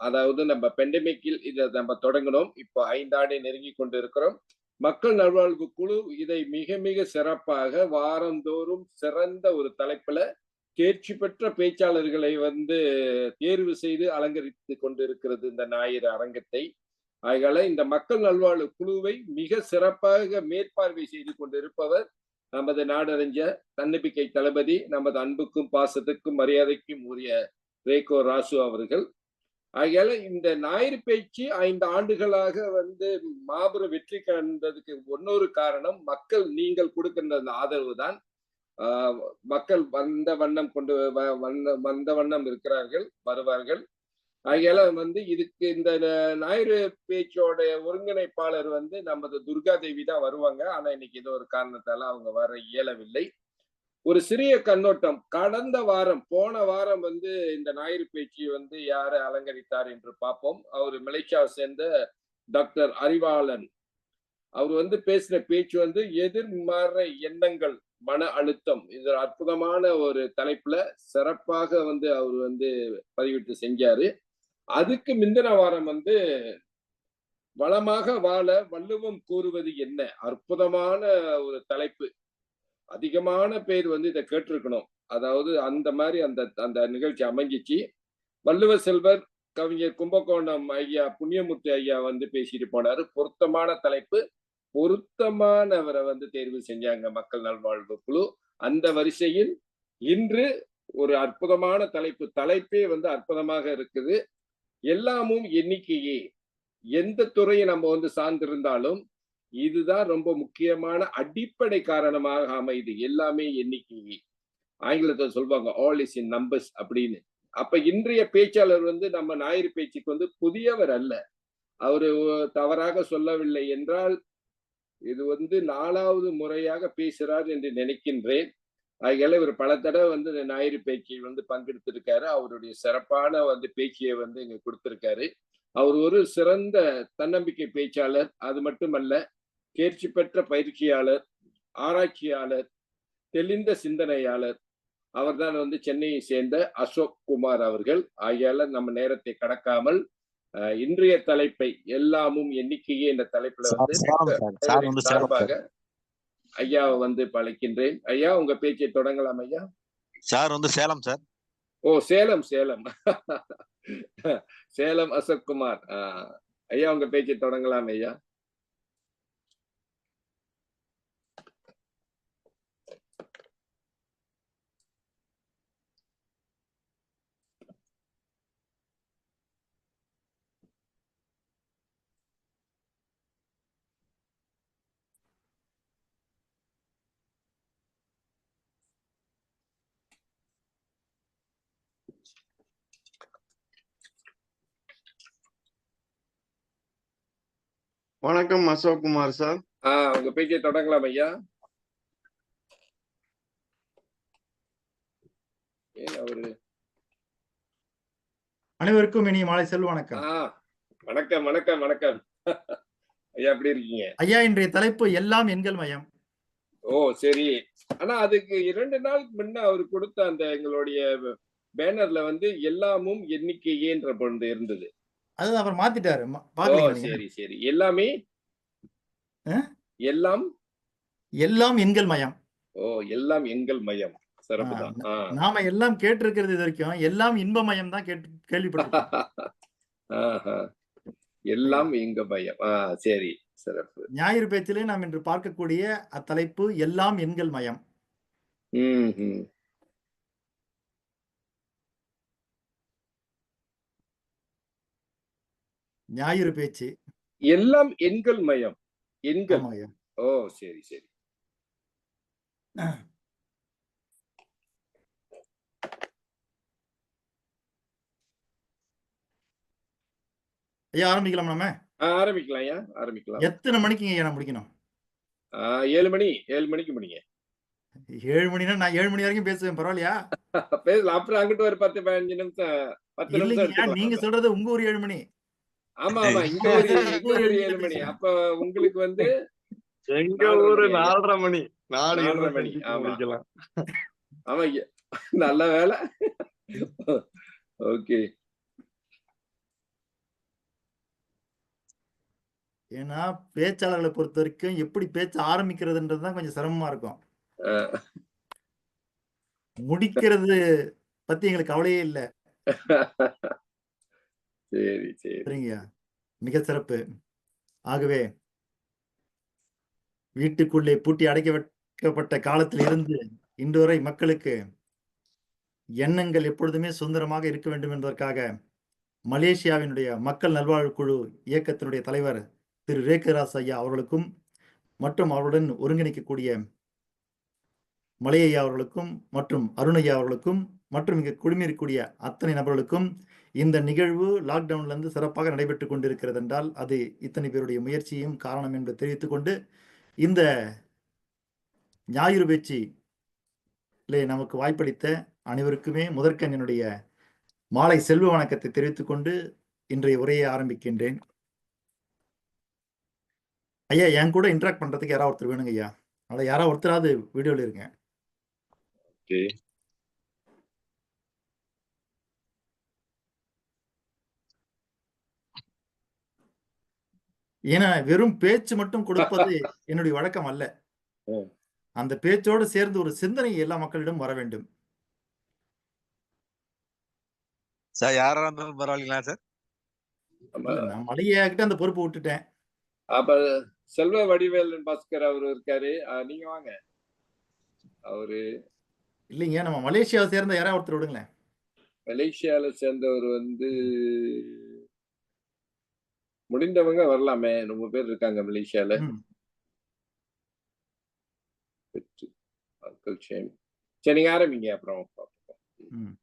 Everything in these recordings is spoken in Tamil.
அதாவது நம்ம பெண்டமிக்கில் இதை நம்ம தொடங்கினோம். இப்போ 5 ஆண்டை நெருங்கி கொண்டு இருக்கிறோம். மக்கள் நல்வாழ்வு குழு இதை மிக மிக சிறப்பாக வாரந்தோறும் சிறந்த ஒரு தலைப்புல தேர்ச்சி பெற்ற பேச்சாளர்களை தேர்வு செய்து அலங்கரித்து கொண்டிருக்கிறது இந்த ஞாயிறு அரங்கத்தை. ஆகையால இந்த மக்கள் நல்வாழ்வு குழுவை மிக சிறப்பாக மேற்பார்வை செய்து கொண்டிருப்பவர் நமது நாடறிஞர் தன்னம்பிக்கை தளபதி, நமது அன்புக்கும் பாசத்துக்கும் மரியாதைக்கும் உரிய ரேகோ ராசு அவர்கள். ஆகையால இந்த ஞாயிறு பேச்சு 5 ஆண்டுகளாக மாபெரும் வெற்றி கண்டதுக்கு இன்னொரு காரணம் மக்கள் நீங்கள் கொடுக்கின்ற அந்த ஆதரவு தான். மக்கள் வந்த வண்ணம் இருக்கிறார்கள், வருவார்கள். ஆகையால இதுக்கு இந்த ஞாயிறு பேச்சோட ஒருங்கிணைப்பாளர் நமது துர்கா தேவி தான் வருவாங்க. ஆனா இன்னைக்கு ஏதோ ஒரு காரணத்தால அவங்க வர இயலவில்லை. ஒரு சிறிய கண்ணோட்டம், போன வாரம் இந்த ஞாயிறு பேச்சு யாரை அலங்கரித்தார் என்று பார்ப்போம். அவர் மலேசியாவை சேர்ந்த டாக்டர் அறிவாளன். அவர் பேசின பேச்சு எதிர்மறை எண்ணங்கள், மன அழுத்தம். இது அற்புதமான ஒரு தலைப்புல சிறப்பாக அவர் பதிவிட்டு செஞ்சாரு. அதுக்கு முந்தின வாரம் வளமாக வாழ வள்ளுவம் கூறுவது என்ன, அற்புதமான ஒரு தலைப்பு. அதிகமான பேர் இதை கேட்டிருக்கணும். அதாவது அந்த மாதிரி அந்த நிகழ்ச்சி அமைஞ்சிச்சு. வள்ளுவ செல்வர் கவிஞர் கும்பகோணம் ஐயா புண்ணியமூர்த்தி ஐயா பேசிட்டு போனாரு. பொருத்தமான தலைப்பு, பொருத்தமானவரை தேர்வு செஞ்சாங்க மக்கள் நல்வாழ்வு குழு. அந்த வரிசையில் இன்று ஒரு அற்புதமான தலைப்பே அற்புதமாக இருக்குது. எல்லாமும் எண்ணிக்கையே. எந்த துறையை நம்ம சார்ந்திருந்தாலும் இதுதான் ரொம்ப முக்கியமான அடிப்படை காரணமாக அமைது. எல்லாமே எண்ணிக்கையே. ஆங்கிலத்தில் சொல்வாங்க ஆல் இஸ் இன் நம்பர்ஸ் அப்படின்னு. அப்ப இன்றைய பேச்சாளர் நம்ம ஞாயிறு பேச்சுக்கு புதியவர் அல்ல. அவரு தவறாக சொல்லவில்லை என்றால் இது 4வது முறையாக பேசுறார் என்று நினைக்கின்றேன். ஆகையால இவர் பல தடவை இந்த ஞாயிறு பேச்சில் பங்கெடுத்திருக்காரு. அவருடைய சிறப்பான பேச்சியை இங்க கொடுத்திருக்காரு. அவர் ஒரு சிறந்த தன்னம்பிக்கை பேச்சாளர். அது மட்டுமல்ல, தேர்ச்சி பெற்ற பயிற்சியாளர், ஆராய்ச்சியாளர், தெளிந்த சிந்தனையாளர். அவர்தான் சென்னையை சேர்ந்த அசோக் குமார் அவர்கள். ஆகையால நம்ம நேரத்தை கடக்காமல் இன்றைய தலைப்பை எல்லாமும் எண்ணிக்கையே என்ற தலைப்புல சார்பாக ஐயாவை பழைக்கின்றேன். ஐயா, உங்க பேச்சை தொடங்கலாம் ஐயா. Sir Salem sir. ஓ, சேலம் சேலம் அசோக் குமார். ஐயா, உங்க பேச்சை தொடங்கலாம் ஐயா. வணக்கம் அசோக் குமார் சார். உங்க பேச்சை தொடங்கலாம் ஐயா. அனைவருக்கும் இனிய மாலை செல்வ வணக்கம். வணக்கம் வணக்கம் வணக்கம் ஐயா, எப்படி இருக்கீங்க ஐயா? இன்றைய தலைப்பு எல்லாம் எண்கள் மயம். ஓ சரி. ஆனா அதுக்கு 2 நாளுக்கு முன்ன அவர் கொடுத்த அந்த எங்களுடைய பேனர்ல எல்லாமும் எண்ணிக்கையேன்ற பொழுது இருந்தது. அது அவர் மாத்திட்டாரு. சரி சரி. எல்லாமே எல்லாம் எண்கள் மயம். ஓ, எல்லாம் எண்கள் மயம். சிறப்புதான். நாம எல்லாம் கேட்டிருக்கிறது இது வரைக்கும் எல்லாம் இன்பமயம் தான் கேள்விப்பட்டிருக்கோம். எல்லாம் இங்க மயம். சரி, சிறப்பு. ஞாயிறு பேச்சிலே நாம் இன்று பார்க்கக்கூடிய அத்தலைப்பு எல்லாம் எண்கள் மயம். ஞாயிறு பேச்சு எல்லாம் எண்கள் மயம். எண்கள் மயம். ஓ சரி சரி. ஐயா, ஆரம்பிக்கலாம். நம்ம ஆரம்பிக்கலாம் ஐயா, ஆரம்பிக்கலாம். எத்தனை மணிக்கு ஐயா நான் முடிக்கணும்? 7 மணிக்கு முடிங்க. 7 மணினா நான் 7 மணி வரைக்கும் பேசுவேன், பரவாயில்லையா? பேசலாம். அப்புறம் அங்கிட்டு ஒரு 10-15 நிமிஷம் 10 நிமிஷம். நீங்க சொல்றது உங்க ஊர் 7 மணி. ஆமா ஆமா, இங்க ஒரு 7 மணி. அப்ப உங்களுக்கு எங்க ஊரு 4:30 மணி. 4:30 மணி. ஆமா ஆமா, நல்ல வேலை. ஓகே. ஏன்னா பேச்சாளர்களை பொறுத்த வரைக்கும் எப்படி பேச்ச ஆரம்பிக்கிறதுன்றது தான் கொஞ்சம் சிரமமா இருக்கும். அஹ், முடிக்கிறது பத்தி எங்களுக்கு கவலையே இல்ல. சரி சரி சரிங்கய்யா. மிக சிறப்பு. ஆகவே வீட்டுக்குள்ளே பூட்டி அடைக்க வைக்கப்பட்ட காலத்தில் இருந்து இன்று வரை மக்களுக்கு எண்ணங்கள் எப்பொழுதுமே சுதந்திரமாக இருக்க வேண்டும் என்பதற்காக மலேசியாவினுடைய மக்கள் நல்வாழ்வு குழு இயக்கத்தினுடைய தலைவர் திரு ரேக்கராஸ் ஐயா அவர்களுக்கும் மற்றும் அவருடன் ஒருங்கிணைக்கக்கூடிய மலையையா அவர்களுக்கும் மற்றும் அருணையா அவர்களுக்கும் மற்றும் இங்கு குழுமியிருக்கக்கூடிய அத்தனை நபர்களுக்கும் இந்த நிகழ்வு லாக்டவுன்ல இருந்து சிறப்பாக நடைபெற்றுக் கொண்டிருக்கிறது என்றால் அது இத்தனை பேருடைய முயற்சியும் காரணம் என்று தெரிவித்துக் கொண்டு இந்த ஞாயிறு பேச்சிலே நமக்கு வாய்ப்பளித்த அனைவருக்குமே முதற்கண் என்னுடைய மாலை செல்வ வணக்கத்தை தெரிவித்துக் கொண்டு இன்றைய உரையை ஆரம்பிக்கின்றேன். ஐயா என் கூட இன்டராக்ட் பண்றதுக்கு யாராவது ஒருத்தர் வேணுங்க ஐயா. அதனால யாராவது ஒருத்தராவது வீடியோல இருங்க. ஓகே. ஏன்னா வெறும் பேச்சு மட்டும் கொடுப்பது என்னுடைய வழக்கம் அல்ல. ம். அந்த பேச்சோடு சேர்ந்து ஒரு சிந்தனை எல்லா மக்களிடம் வர வேண்டும். சார் யாரா இருந்தாலும் பரவாயில்லைங்களா சார்? ஆமா. இல்ல, நான் மலையா கிட்ட அந்த பொறுப்பு விட்டுட்டேன். அப்ப செல்வ வடிவேலன் பாஸ்கர் அவரு இருக்காரு. நீங்க வாங்க. அவரு இல்லைங்க, நம்ம மலேசியாவை சேர்ந்த யாராவது ஒருத்தர் விடுங்களேன். மலேசியால சேர்ந்தவர் முடிந்தவங்க வரலாமே. ரொம்ப பேர் இருக்காங்க மலேசியால. ம். Uncle shame. சரி நீங்க ஆரம்பிங்க அப்புறம் பார்ப்போம். ம்.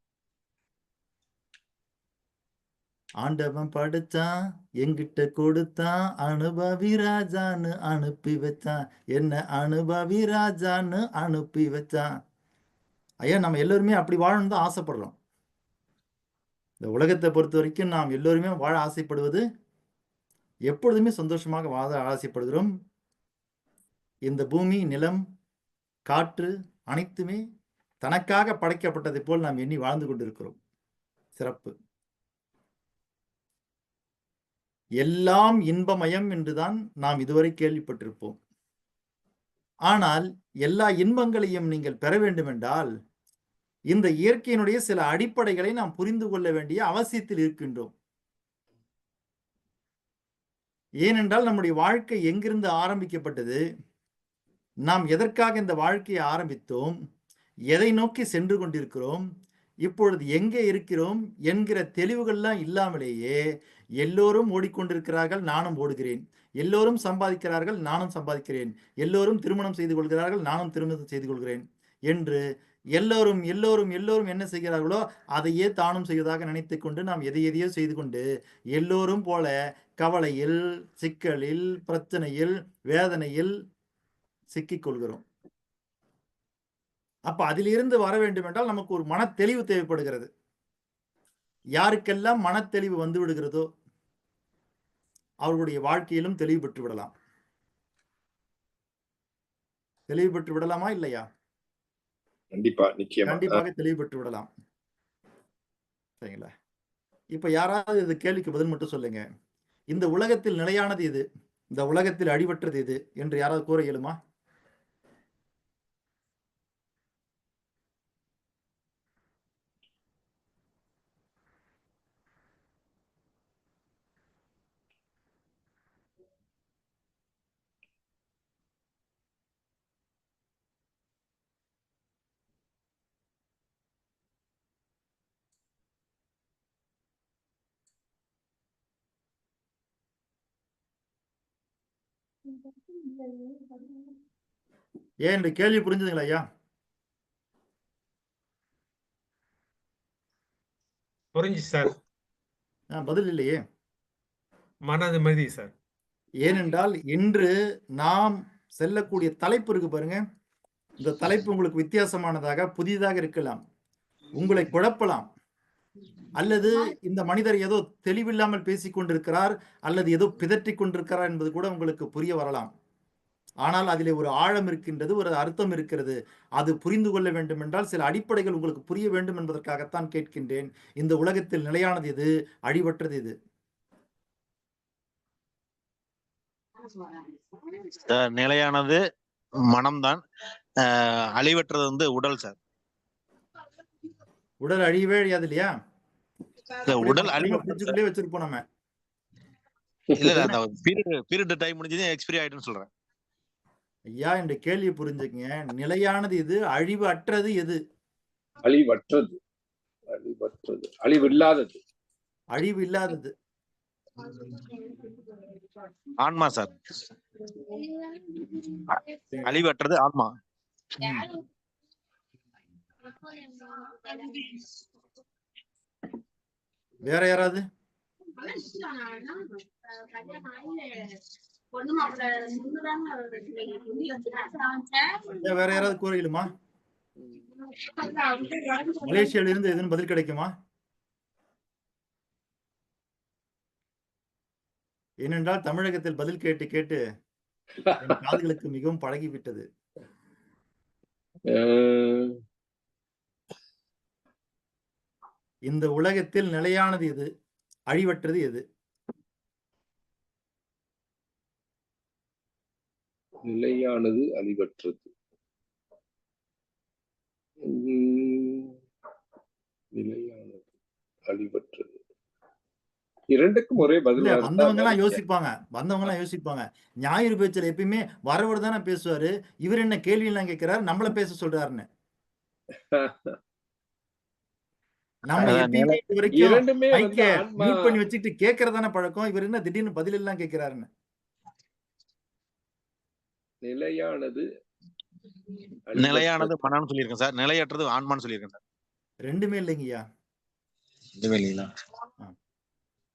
ஆண்டவன் படைச்சான் எங்கிட்ட கொடுத்தான் அனுபவி ராஜான்னு அனுப்பி வச்சான் என்ன அனுபவி ராஜான்னு அனுப்பி வச்சான். ஐயா நம்ம எல்லாருமே அப்படி வாழணும் தான் ஆசைப்படுறோம். இந்த உலகத்தை பொறுத்த வரைக்கும் நாம் எல்லோருமே வாழ ஆசைப்படுவது எப்பொழுதுமே சந்தோஷமாக வாழ ஆசைப்படுகிறோம். இந்த பூமி, நிலம், காற்று அனைத்துமே தனக்காக படைக்கப்பட்டதை போல் நாம் எண்ணி வாழ்ந்து கொண்டிருக்கிறோம். சிறப்பு. எல்லாம் இன்பமயம் என்றுதான் நாம் இதுவரை கேள்விப்பட்டிருப்போம். ஆனால் எல்லா இன்பங்களையும் நீங்கள் பெற வேண்டுமென்றால் இந்த இயற்கையினுடைய சில அடிப்படைகளை நாம் புரிந்து கொள்ள வேண்டிய அவசியத்தில் இருக்கின்றோம். ஏனென்றால் நம்முடைய வாழ்க்கை எங்கிருந்து ஆரம்பிக்கப்பட்டது, நாம் எதற்காக இந்த வாழ்க்கையை ஆரம்பித்தோம், எதை நோக்கி சென்று கொண்டிருக்கிறோம், இப்பொழுது எங்கே இருக்கிறோம் என்கிற தெளிவுகள்லாம் இல்லாமலேயே எல்லோரும் ஓடிக்கொண்டிருக்கிறார்கள், நானும் ஓடுகிறேன். எல்லோரும் சம்பாதிக்கிறார்கள், நானும் சம்பாதிக்கிறேன். எல்லோரும் திருமணம் செய்து கொள்கிறார்கள், நானும் திருமணம் செய்து கொள்கிறேன் என்று எல்லோரும் எல்லோரும் எல்லோரும் என்ன செய்கிறார்களோ அதையே தானும் செய்வதாக நினைத்துக் கொண்டு நாம் எதையோ செய்து கொண்டு எல்லோரும் போல கவலையில், சிக்கலில், பிரச்சனையில், வேதனையில் சிக்கிக் கொள்கிறோம். அப்ப அதிலிருந்து வர வேண்டும் என்றால் நமக்கு ஒரு மனத்தெளிவு தேவைப்படுகிறது. யாருக்கெல்லாம் மனத்தெளிவு வந்து விடுகிறதோ அவர்களுடைய வாழ்க்கையிலும் தெளிவு பெற்று விடலாம். தெளிவு பெற்று விடலாமா இல்லையா? கண்டிப்பா நிச்சயமா. கண்டிப்பாக தெளிவு பெற்று விடலாம். சரிங்களா? இப்ப யாராவது இந்த கேள்விக்கு பதில் மட்டும் சொல்லுங்க. இந்த உலகத்தில் நிலையானது எது, இந்த உலகத்தில் அழிவற்றது எது என்று யாராவது கூற இயலுமா? ஏன் இந்த கேள்வி புரிஞ்சுதுங்களா ஐயா? புரிஞ்சு சார். பதில் இல்லையே. மன நிம்மதி சார். ஏனென்றால் இன்று நாம் செல்லக்கூடிய தலைப்பு இருக்கு பாருங்க. இந்த தலைப்பு உங்களுக்கு வித்தியாசமானதாக புதிதாக இருக்கலாம், உங்களை குழப்பலாம், அல்லது இந்த மனிதர் ஏதோ தெளிவில்லாமல் பேசிக் கொண்டிருக்கிறார் அல்லது ஏதோ பிதற்றிக் கொண்டிருக்கிறார் என்பது கூட உங்களுக்கு புரிய வரலாம். ஆனால் அதிலே ஒரு ஆழம் இருக்கின்றது, ஒரு அர்த்தம் இருக்கிறது. அது புரிந்து கொள்ள வேண்டும் என்றால் சில அடிப்படைகள் உங்களுக்கு புரிய வேண்டும் என்பதற்காகத்தான் கேட்கின்றேன். இந்த உலகத்தில் நிலையானது எது, அழிவற்றது எது? சார் நிலையானது மனம்தான். அழிவற்றது வந்து உடல் சார். உடல் அழியவே அழியாது இல்லையா? உடல் அழிவற்றது ஃப்ரிட்ஜுக்குள்ளே வச்சிருப்போம் நம்ம. இல்ல இல்ல, அந்த பீரியட் டைம் முடிஞ்சது எக்ஸ்பைரி ஆயிடும்னு சொல்றேன். ஐயா இந்த கேள்வி புரிஞ்சுக்கங்க. நிலையானது எது, அழிவு அற்றது எது? அழிவற்றது, அழிவற்றது, அழிவு இல்லாதது, அழிவு இல்லாதது. ஆன்மா சார். அழிவற்றது ஆன்மா. வேற யாராவது? வேற யாராவது கூறுகளுமா? மலேசியால இருந்து எதுவும் பதில் கிடைக்குமா? ஏனென்றால் தமிழகத்தில் பதில் கேட்டு கேட்டு என் காதுகளுக்கு மிகவும் பழகிவிட்டது. இந்த உலகத்தில் நிலையானது எது, அழிவற்றது எது? நிலையானது அழிவற்றது. நிலையானது அழிவற்றது. இரண்டுக்கும் ஒரே பதில். வந்தவங்க எல்லாம் யோசிப்பாங்க. ஞாயிறு பேச்சுல எப்பயுமே வரவர் தானே பேசுவாரு, இவர் என்ன கேள்வி எல்லாம் கேட்கிறாரு, நம்மள பேச சொல்றாருன்னு. நம்ம எப்பயுமே இது வரைக்கும் மைக்க மியூட் பண்ணி வச்சுட்டு கேட்கறதான பழக்கம். இவர் என்ன திடீர்னு பதில் எல்லாம் கேட்கிறாருன்னு. நிலையானது நிலையானது மனம்னு சொல்லியிருக்கேன் சார். நிலையற்றது ஆன்மான்னு சொல்லியிருக்கேன் சார். ரெண்டுமே இல்லைங்கய்யா. ரெண்டுமே இல்லைங்களா?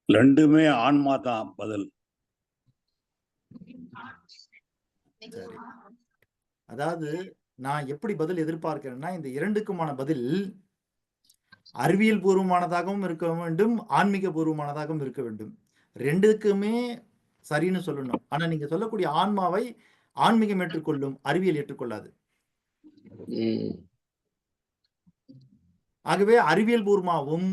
ரெண்டுமே ஆன்மா தான் பதில். சரி, அதாவது நான் எப்படி பதில் எதிர்பார்க்கிறேன்னா, இந்த இரண்டுக்குமான பதில் அறிவியல் பூர்வமானதாகவும் இருக்க வேண்டும், ஆன்மீக பூர்வமானதாகவும் இருக்க வேண்டும். ரெண்டுக்குமே சரின்னு சொல்லணும். ஆனா நீங்க சொல்லக்கூடிய ஆன்மாவை ஆன்மீகம் ஏற்றுக்கொள்ளும், அறிவியல் ஏற்றுக்கொள்ளாது. ஆகவே அறிவியல் பூர்வமாகவும்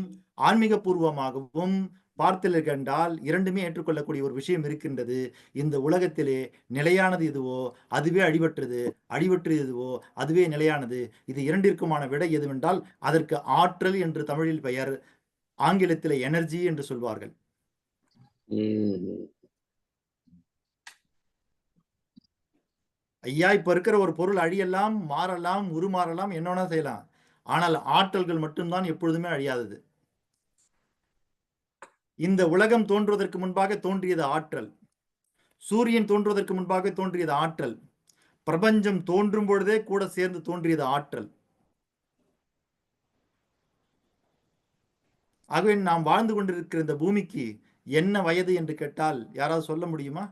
ஆன்மீக பூர்வமாகவும் பார்த்தல் கண்டால் இரண்டுமே ஏற்றுக்கொள்ளக்கூடிய ஒரு விஷயம் இருக்கின்றது. இந்த உலகத்திலே நிலையானது எதுவோ அதுவே அழிவற்றது, அழிவற்றது எதுவோ அதுவே நிலையானது. இது இரண்டிற்குமான விடை எதுவென்றால் அதற்கு ஆற்றல் என்று தமிழில் பெயர், ஆங்கிலத்திலே எனர்ஜி என்று சொல்வார்கள். ஐயா இப்ப இருக்கிற ஒரு பொருள் அழியலாம், மாறலாம், உருமாறலாம், என்ன வேணா செய்யலாம். ஆனால் ஆற்றல்கள் மட்டும்தான் எப்பொழுதுமே அழியாதது. இந்த உலகம் தோன்றுவதற்கு முன்பாக தோன்றியது ஆற்றல். சூரியன் தோன்றுவதற்கு முன்பாக தோன்றியது ஆற்றல். பிரபஞ்சம் தோன்றும் பொழுதே கூட சேர்ந்து தோன்றியது ஆற்றல். ஆகவே நாம் வாழ்ந்து கொண்டிருக்கிற இந்த பூமிக்கு என்ன வயது என்று கேட்டால் யாராவது சொல்ல முடியுமா?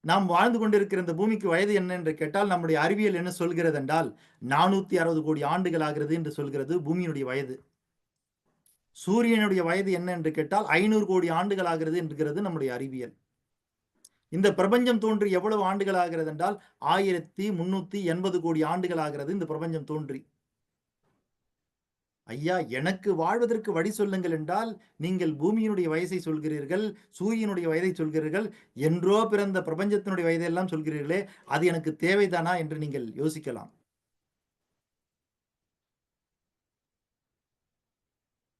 நாம் வாழ்ந்து கொண்டிருக்கிற இந்த பூமிக்கு வயது என்ன என்று கேட்டால் நம்முடைய அறிவியல் என்ன சொல்கிறது என்றால் 460 கோடி ஆண்டுகள் ஆகிறது என்று சொல்கிறது பூமியினுடைய வயது. சூரியனுடைய வயது என்ன என்று கேட்டால் 500 கோடி ஆண்டுகள் ஆகிறது என்கிறது நம்முடைய அறிவியல். இந்த பிரபஞ்சம் தோன்றி எவ்வளவு ஆண்டுகள் ஆகிறது என்றால் 1380 கோடி ஆண்டுகள் ஆகிறது இந்த பிரபஞ்சம் தோன்றி. ஐயா எனக்கு வாழ்வதற்கு வழி சொல்லுங்கள் என்றால் நீங்கள் பூமியினுடைய வயசை சொல்கிறீர்கள், சூரியனுடைய வயதை சொல்கிறீர்கள், என்றோ பிறந்த பிரபஞ்சத்தினுடைய வயதையெல்லாம் சொல்கிறீர்களே, அது எனக்கு தேவைதானா என்று நீங்கள் யோசிக்கலாம்.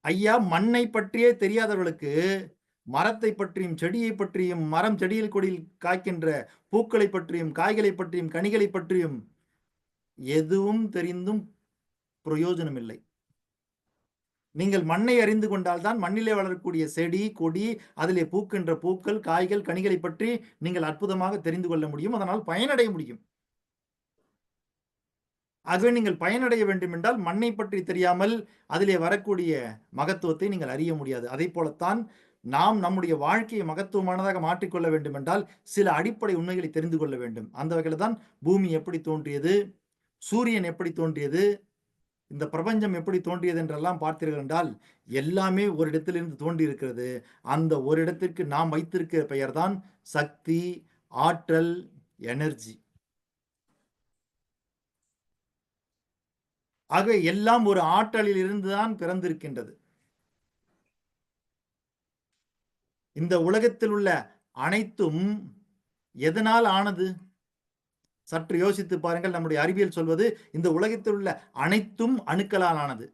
ஐயா மண்ணை பற்றியே தெரியாதவர்களுக்கு மரத்தை பற்றியும் செடியை பற்றியும் மரம் செடியில் கொடியில் காய்க்கின்ற பூக்களை பற்றியும் காய்களை பற்றியும் கனிகளை பற்றியும் எதுவும் தெரிந்தும் பிரயோஜனம் இல்லை. நீங்கள் மண்ணை அறிந்து கொண்டால்தான் மண்ணிலே வளரக்கூடிய செடி கொடி அதிலே பூக்கின்ற பூக்கள் காய்கள் கனிகளை பற்றி நீங்கள் அற்புதமாக தெரிந்து கொள்ள முடியும், அதனால் பயனடைய முடியும். ஆகவே நீங்கள் பயனடைய வேண்டும் என்றால் மண்ணை பற்றி தெரியாமல் அதிலே வரக்கூடிய மகத்துவத்தை நீங்கள் அறிய முடியாது. அதை போலத்தான் நாம் நம்முடைய வாழ்க்கையை மகத்துவமானதாக மாற்றிக்கொள்ள வேண்டும் என்றால் சில அடிப்படை உண்மைகளை தெரிந்து கொள்ள வேண்டும். அந்த வகையில் தான் பூமி எப்படி தோன்றியது, சூரியன் எப்படி தோன்றியது, இந்த பிரபஞ்சம் எப்படி தோன்றியது என்றெல்லாம் பார்த்தீர்கள் என்றால் எல்லாமே ஒரு இடத்திலிருந்து தோன்றி இருக்கிறது. அந்த ஒரு இடத்திற்கு நாம் வைத்திருக்கிற பெயர் தான் சக்தி, ஆற்றல், எனர்ஜி. ஆகவே எல்லாம் ஒரு ஆற்றலில் இருந்துதான் பிறந்திருக்கின்றது. இந்த உலகத்தில் உள்ள அனைத்தும் எதனால் ஆனது? சற்று யோசித்து பாருங்கள். நம்முடைய அறிவியல் சொல்வது இந்த உலகத்தில் உள்ள அனைத்தும் அணுக்களால் ஆனது.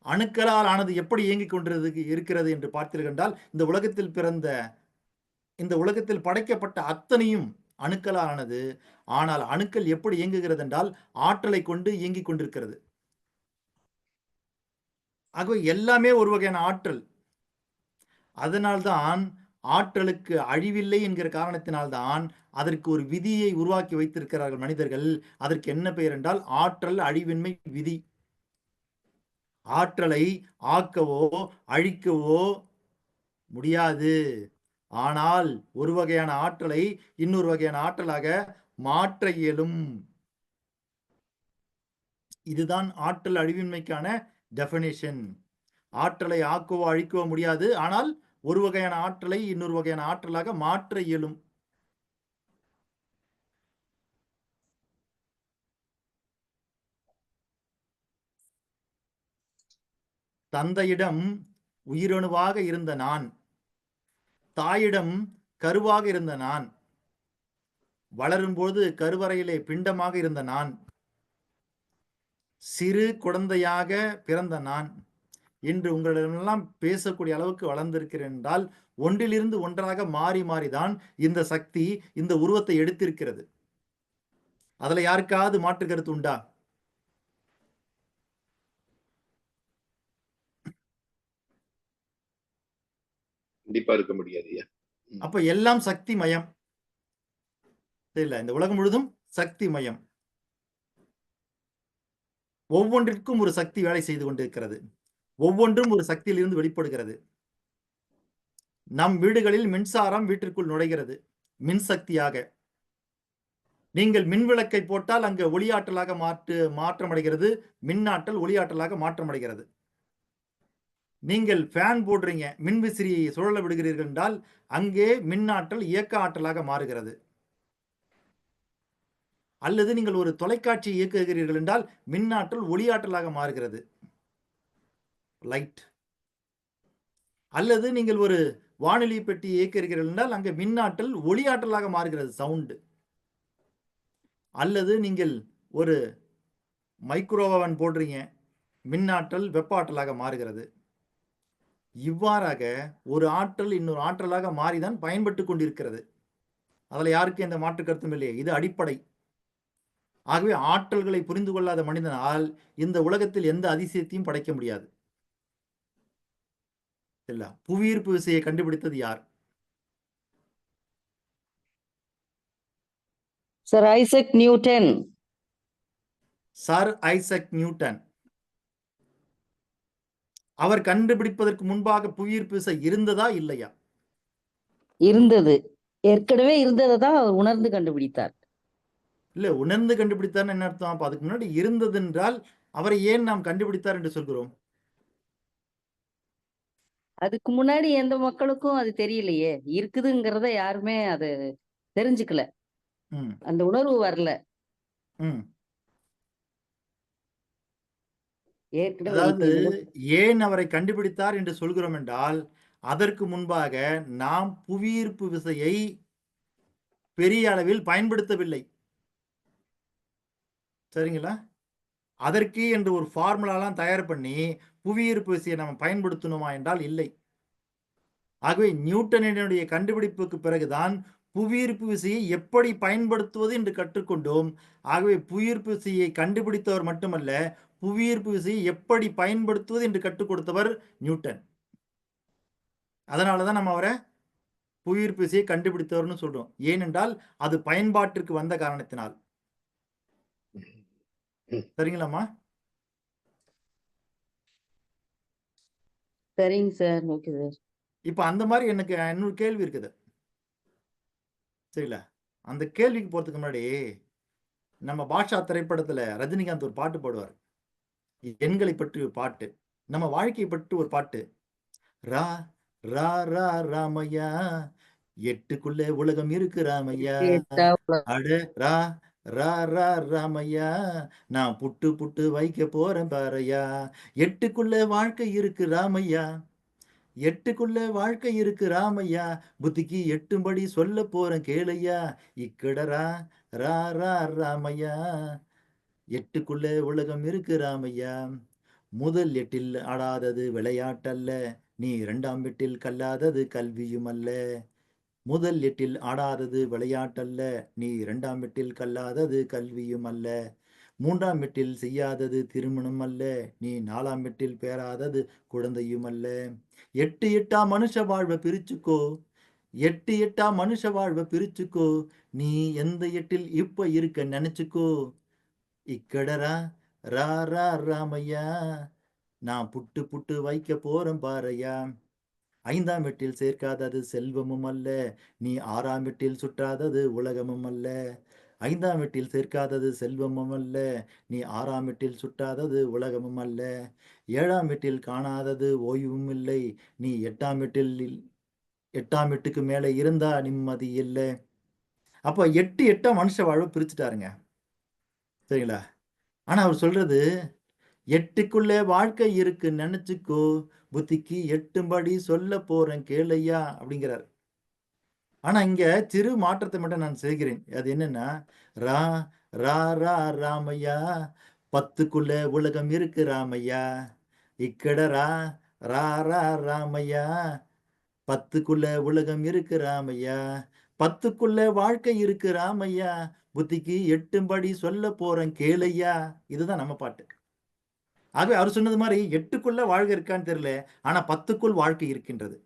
அணுக்களால் ஆனது எப்படி இயங்கிக் இருக்கிறது என்று பார்த்தீர்கள் என்றால், இந்த உலகத்தில் படைக்கப்பட்ட அத்தனையும் அணுக்களால் ஆனது. ஆனால் அணுக்கள் எப்படி இயங்குகிறது என்றால் ஆற்றலை கொண்டு இயங்கிக் கொண்டிருக்கிறது. ஆகவே எல்லாமே ஒரு வகையான ஆற்றல். அதனால்தான் ஆற்றலுக்கு அழிவில்லை என்கிற காரணத்தினால்தான் அதற்கு ஒரு விதியை உருவாக்கி வைத்திருக்கிறார்கள் மனிதர்கள். அதற்கு என்ன பெயர் என்றால் ஆற்றல் அழிவின்மை விதி. ஆற்றலை ஆக்கவோ அழிக்கவோ முடியாது. ஆனால் ஒரு வகையான ஆற்றலை இன்னொரு வகையான ஆற்றலாக மாற்ற இயலும். இதுதான் ஆற்றல் அழிவின்மைக்கான டெஃபினிஷன். ஆற்றலை ஆக்கவோ அழிக்கவோ முடியாது. ஆனால் ஒரு வகையான ஆற்றலை இன்னொரு வகையான ஆற்றலாக மாற்ற இயலும். தந்தையிடம் உயிரணுவாக இருந்த நான், தாயிடம் கருவாக இருந்த நான், வளரும்போது கருவறையிலே பிண்டமாக இருந்த நான், சிறு குழந்தையாக பிறந்த நான், இன்று உங்களிடமெல்லாம் பேசக்கூடிய அளவுக்கு வளர்ந்திருக்கிறேன் என்றால் ஒன்றிலிருந்து ஒன்றாக மாறி மாறிதான் இந்த சக்தி இந்த உருவத்தை எடுத்திருக்கிறது. அதுல யாருக்காவது மாற்று கருத்து உண்டா? கண்டிப்பா இருக்க முடியாது. அப்ப எல்லாம் சக்தி மயம். இல்ல, இந்த உலகம் முழுதும் சக்தி மயம். ஒவ்வொன்றிற்கும் ஒரு சக்தி வேலை செய்து கொண்டிருக்கிறது. ஒவ்வொன்றும் ஒரு சக்தியிலிருந்து வெளிப்படுகிறது. நம் வீடுகளில் மின்சாரம் வீட்டிற்குள் நுழைகிறது மின்சக்தியாக. நீங்கள் மின்விளக்கை போட்டால் அங்கு ஒளியாற்றலாக மாற்றமடைகிறது. மின்னாற்றல் ஒளியாற்றலாக மாற்றமடைகிறது. நீங்கள் ஃபேன் போடுறீங்க, மின்விசிறியை சுழல விடுகிறீர்கள் என்றால் அங்கே மின்னாற்றல் இயக்க ஆற்றலாக மாறுகிறது. அல்லது நீங்கள் ஒரு தொலைக்காட்சி இயக்குகிறீர்கள் என்றால் மின்னாற்றல் ஒளியாற்றலாக மாறுகிறது, லைட். அல்லது நீங்கள் ஒரு வானொலி பெட்டி இயக்குகிறீர்கள் என்றால் அங்கே மின்னாற்றல் ஒளியாற்றலாக மாறுகிறது, சவுண்டு. அல்லது நீங்கள் ஒரு மைக்ரோவன் போடுறீங்க, மின்னாற்றல் வெப்ப ஆற்றலாக மாறுகிறது. இவ்வாறாக ஒரு ஆற்றல் இன்னொரு ஆற்றலாக மாறிதான் பயன்பட்டு கொண்டிருக்கிறது. அதில் யாருக்கும் எந்த மாற்று கருத்தும் இல்லையே. இது அடிப்படை. ஆகவே ஆற்றல்களை புரிந்து கொள்ளாத மனிதனால் இந்த உலகத்தில் எந்த அதிசயத்தையும் படைக்க முடியாது. இல்ல, புவியீர்ப்பு விசையை கண்டுபிடித்தது யார்? Sir Isaac Newton. Sir Isaac Newton. அவர் கண்டுபிடிப்பதற்கு முன்பாக புவியீர்ப்பு விசை இருந்ததா இல்லையா? இருந்தது. ஏற்கனவே இருந்ததை தான் அவர் உணர்ந்து கண்டுபிடித்தார். இல்ல, உணர்ந்து கண்டுபிடித்தார்னு என்ன அர்த்தம்? அப்ப அதுக்கு முன்னாடி இருந்தது என்றால் அவரை ஏன் நாம் கண்டுபிடித்தார் என்று சொல்கிறோம்? அதுக்கு முன்னாடி எந்த மக்களுக்கும் அது தெரியலையே. இருக்குதுங்கிறத யாருமே அது தெரிஞ்சுக்கல. அந்த உணர்வு வரல. அதாவது ஏன் அவரை கண்டுபிடித்தார் என்று சொல்கிறோம் என்றால் அதற்கு முன்பாக நாம் புவியீர்ப்பு விசையை பெரிய அளவில் பயன்படுத்தவில்லை. சரிங்களா? அதற்கு என்று ஒரு ஃபார்முலாலாம் தயார் பண்ணி புவியீர்ப்பு விசையை நம்ம பயன்படுத்தணுமா என்றால் இல்லை. ஆகவே நியூட்டனுடைய கண்டுபிடிப்புக்கு பிறகுதான் புவியீர்ப்பு விசையை எப்படி பயன்படுத்துவது என்று கற்றுக்கொண்டோம். ஆகவே புவியீர்ப்பு விசையை கண்டுபிடித்தவர் மட்டுமல்ல, புவியீர்ப்பு விசையை எப்படி பயன்படுத்துவது என்று கற்றுக் கொடுத்தவர் நியூட்டன். அதனாலதான் நம்ம அவரை புவியீர்ப்பு விசையை கண்டுபிடித்தவர்னு சொல்றோம். ஏனென்றால் அது பயன்பாட்டிற்கு வந்த காரணத்தினால். சரிங்களாம்மா? சரிங்க சார். Okay sir. இப்ப அந்த மாதிரி எனக்கு இன்னொரு கேள்வி இருக்குது. சரிங்களா? அந்த கேள்விக்கு போறதுக்கு முன்னாடி நம்ம பாஷா திரைப்படத்துல ரஜினிகாந்த் ஒரு பாட்டு பாடுவார். எண்களை பற்றி ஒரு பாட்டு, நம்ம வாழ்க்கையை பற்றி ஒரு பாட்டு. ரா ரா ரா ராமையா எட்டுக்குள்ளே உலகம் இருக்கு ராமையா. கேட்டா அட ரா ரா ரா ராமையா, நான் புட்டு புட்டு வைக்க போறேன் பாரையா. எட்டுக்குள்ள வாழ்க்கை இருக்கு ராமையா, எட்டுக்குள்ள வாழ்க்கை இருக்கு ராமையா, புத்திக்கு எட்டும்படி சொல்ல போறேன் கேளையா. இக்கடரா ரா ரா ராமையா, எட்டுக்குள்ள உலகம் இருக்கு ராமையா. முதல் எட்டில் ஆடாதது விளையாட்டல்ல, நீ இரண்டாம் எட்டில் கல்லாதது கல்வியும் அல்ல. முதல் எட்டில் ஆடாதது விளையாட்டல்ல, நீ இரண்டாம் எட்டில் கல்லாதது கல்வியும் அல்ல. மூன்றாம் எட்டில் செய்யாதது திருமணம் அல்ல, நீ நாலாம் எட்டில் பேராதது குழந்தையும் அல்ல. எட்டு எட்டா மனுஷ வாழ்வை பிரிச்சுக்கோ, எட்டு எட்டா மனுஷ வாழ்வை பிரிச்சுக்கோ, நீ எந்த எட்டில் இப்ப இருக்க நினைச்சுக்கோ. இக்கடரா ரா ரா ராமையா, நான் புட்டு புட்டு வைக்க போறேன் பாரையா. ஐந்தாம் எட்டில் சேர்க்காதது செல்வமும் அல்ல, நீ ஆறாம் எட்டில் சுற்றாதது உலகமும் அல்ல. ஐந்தாம் எட்டில் சேர்க்காதது செல்வமும் அல்ல, நீ ஆறாம் எட்டில் சுற்றாதது உலகமும் அல்ல. ஏழாம் எட்டில் காணாதது ஓய்வும் இல்லை, நீ எட்டாம் எட்டுக்கு மேலே இருந்தா நிம்மதி இல்லை. அப்போ எட்டு எட்டா மனுஷ வாழ்வை பிரிச்சுட்டாருங்க, சரிங்களா? ஆனா அவர் சொல்றது எட்டுக்குள்ளே வாழ்க்கை இருக்கு நினைச்சுக்கோ, புத்திக்கு எட்டும்படி சொல்ல போறேன் கேளையா அப்படிங்கிறார். ஆனா இங்க சிறு மாற்றத்தை மட்டும் நான் செய்கிறேன். அது என்னன்னா, ரா ரா ரா ராமையா, பத்துக்குள்ள உலகம் இருக்கு ராமையா. இக்கட ரா ரா ரா ராமையா, பத்துக்குள்ள உலகம் இருக்கு ராமையா. பத்துக்குள்ள வாழ்க்கை இருக்கு ராமையா, புத்திக்கு எட்டும்படி சொல்ல போறேன் கேளையா. இதுதான் நம்ம பாட்டு. ஆகவே அவர் சொன்னது மாதிரி எட்டுக்குள்ள வாழ்க்கை இருக்கான்னு தெரியல, ஆனா 10க்குள் வாழ்க்கை இருக்கின்றது.